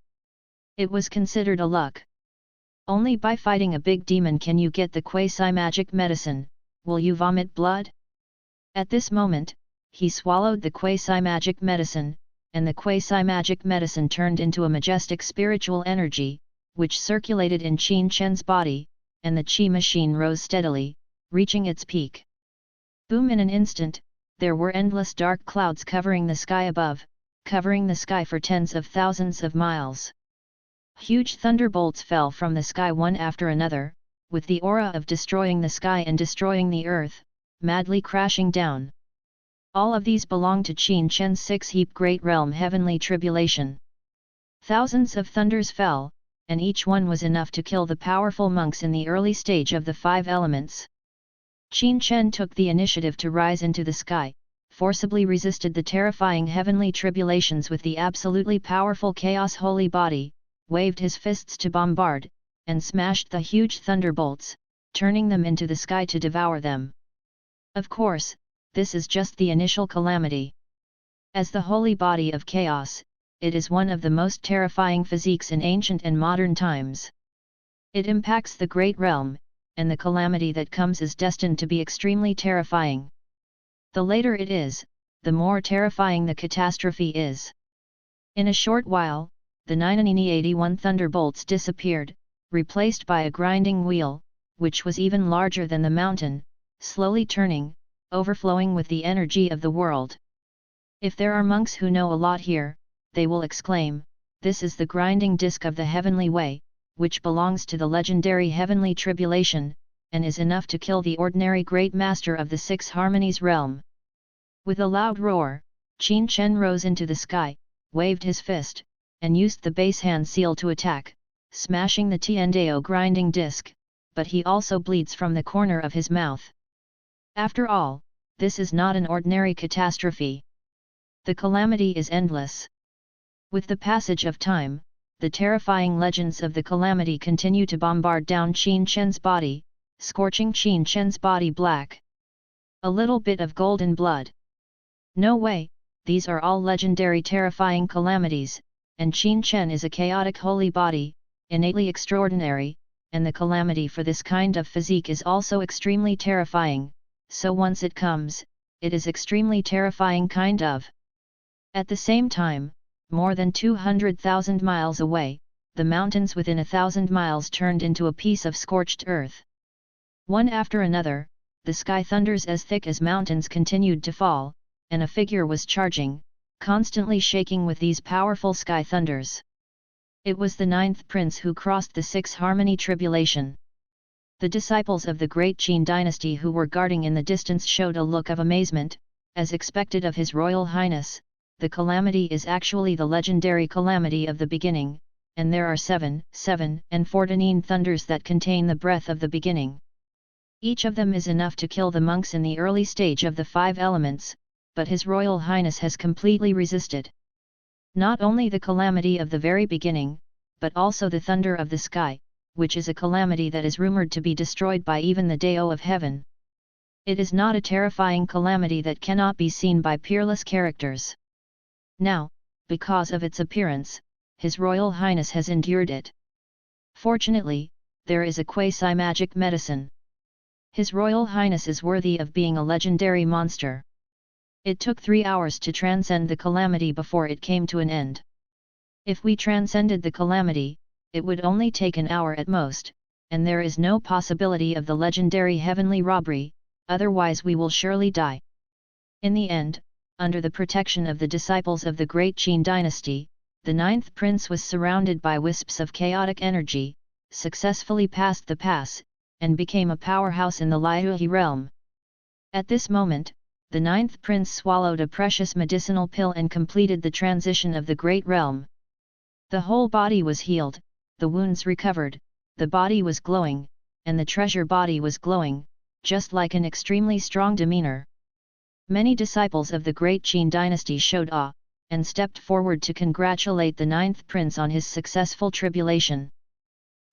It was considered a luck. Only by fighting a big demon can you get the quasi-magic medicine. Will you vomit blood? At this moment, he swallowed the quasi-magic medicine, and the quasi-magic medicine turned into a majestic spiritual energy, which circulated in Qin Chen's body, and the qi machine rose steadily, reaching its peak. Boom! In an instant, there were endless dark clouds covering the sky above, covering the sky for tens of thousands of miles. Huge thunderbolts fell from the sky one after another, with the aura of destroying the sky and destroying the earth, madly crashing down. All of these belong to Qin Chen's 6-heap great realm heavenly tribulation. Thousands of thunders fell, and each one was enough to kill the powerful monks in the early stage of the 5 elements. Qin Chen took the initiative to rise into the sky, forcibly resisted the terrifying heavenly tribulations with the absolutely powerful chaos holy body, waved his fists to bombard, and smashed the huge thunderbolts, turning them into the sky to devour them. Of course, this is just the initial calamity. As the holy body of chaos, it is one of the most terrifying physiques in ancient and modern times. It impacts the great realm, and the calamity that comes is destined to be extremely terrifying. The later it is, the more terrifying the catastrophe is. In a short while, the 981 thunderbolts disappeared, replaced by a grinding wheel, which was even larger than the mountain, slowly turning, overflowing with the energy of the world. If there are monks who know a lot here, they will exclaim, "This is the grinding disc of the heavenly way, which belongs to the legendary heavenly tribulation, and is enough to kill the ordinary great master of the six harmonies realm. With a loud roar, Qin Chen rose into the sky, waved his fist, and used the base hand seal to attack, smashing the Tiandao grinding disc, but he also bleeds from the corner of his mouth. After all, this is not an ordinary catastrophe. The calamity is endless. With the passage of time, the terrifying legends of the calamity continue to bombard down Qin Chen's body, scorching Qin Chen's body black. A little bit of golden blood. No way, these are all legendary terrifying calamities, and Qin Chen is a chaotic holy body, innately extraordinary, and the calamity for this kind of physique is also extremely terrifying, so once it comes, it is extremely terrifying kind of. At the same time, more than 200,000 miles away, the mountains within 1,000 miles turned into a piece of scorched earth. One after another, the sky thunders as thick as mountains continued to fall, and a figure was charging, constantly shaking with these powerful sky thunders. It was the ninth prince who crossed the six harmony tribulation. The disciples of the great Qin dynasty who were guarding in the distance showed a look of amazement, as expected of His Royal Highness. The calamity is actually the legendary calamity of the beginning, and there are 7, and 14 thunders that contain the breath of the beginning. Each of them is enough to kill the monks in the early stage of the 5 elements, but His Royal Highness has completely resisted. Not only the calamity of the very beginning, but also the thunder of the sky, which is a calamity that is rumored to be destroyed by even the Dao of heaven. It is not a terrifying calamity that cannot be seen by peerless characters. Now, because of its appearance, His Royal Highness has endured it. Fortunately, there is a quasi-magic medicine. His Royal Highness is worthy of being a legendary monster. It took 3 hours to transcend the calamity before it came to an end. If we transcended the calamity, it would only take an hour at most, and there is no possibility of the legendary heavenly robbery, otherwise we will surely die. In the end, under the protection of the disciples of the great Qin dynasty, the ninth prince was surrounded by wisps of chaotic energy, successfully passed the pass, and became a powerhouse in the Liuhe realm. At this moment, the ninth prince swallowed a precious medicinal pill and completed the transition of the great realm. The whole body was healed, the wounds recovered, the body was glowing, and the treasure body was glowing, just like an extremely strong demeanor. Many disciples of the great Qin dynasty showed awe, and stepped forward to congratulate the ninth prince on his successful tribulation.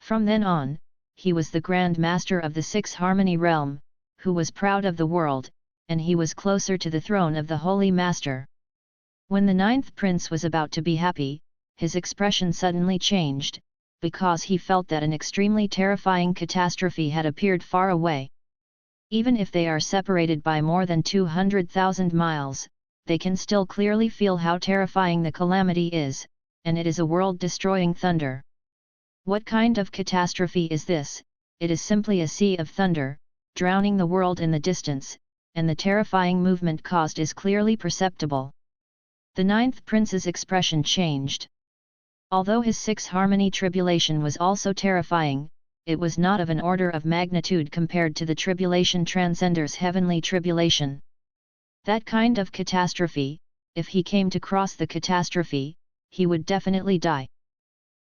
From then on, he was the Grand Master of the Six Harmony realm, who was proud of the world, and he was closer to the throne of the Holy Master. When the ninth prince was about to be happy, his expression suddenly changed, because he felt that an extremely terrifying catastrophe had appeared far away. Even if they are separated by more than 200,000 miles, they can still clearly feel how terrifying the calamity is, and it is a world-destroying thunder. What kind of catastrophe is this? It is simply a sea of thunder, drowning the world in the distance, and the terrifying movement caused is clearly perceptible. The ninth prince's expression changed. Although his six harmony tribulation was also terrifying, it was not of an order of magnitude compared to the tribulation transcender's heavenly tribulation. That kind of catastrophe, if he came to cross the catastrophe, he would definitely die.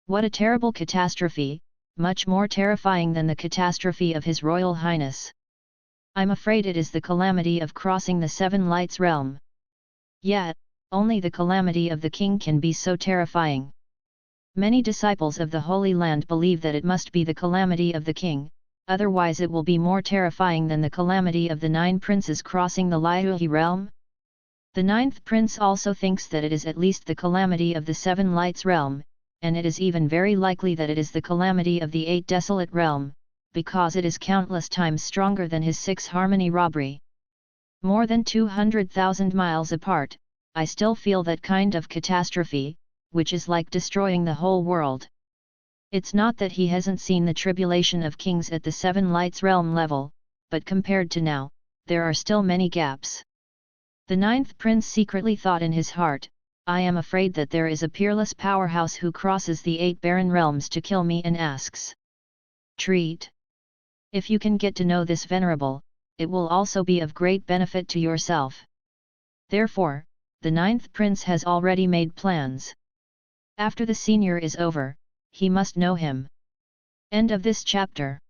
What a terrible catastrophe, much more terrifying than the catastrophe of His Royal Highness. I'm afraid it is the calamity of crossing the Seven Lights realm. Yet, only the calamity of the king can be so terrifying. Many disciples of the Holy Land believe that it must be the calamity of the king, otherwise it will be more terrifying than the calamity of the 9 princes crossing the Liuhe realm. The 9th prince also thinks that it is at least the calamity of the 7 Lights realm, and it is even very likely that it is the calamity of the 8 Desolate realm, because it is countless times stronger than his 6 Harmony robbery. More than 200,000 miles apart, I still feel that kind of catastrophe, which is like destroying the whole world. It's not that he hasn't seen the tribulation of kings at the 7 Lights realm level, but compared to now, there are still many gaps. The 9th prince secretly thought in his heart, I am afraid that there is a peerless powerhouse who crosses the 8 barren realms to kill me and asks treat. If you can get to know this venerable, it will also be of great benefit to yourself. Therefore, the 9th prince has already made plans. After the senior is over, he must know him. End of this chapter.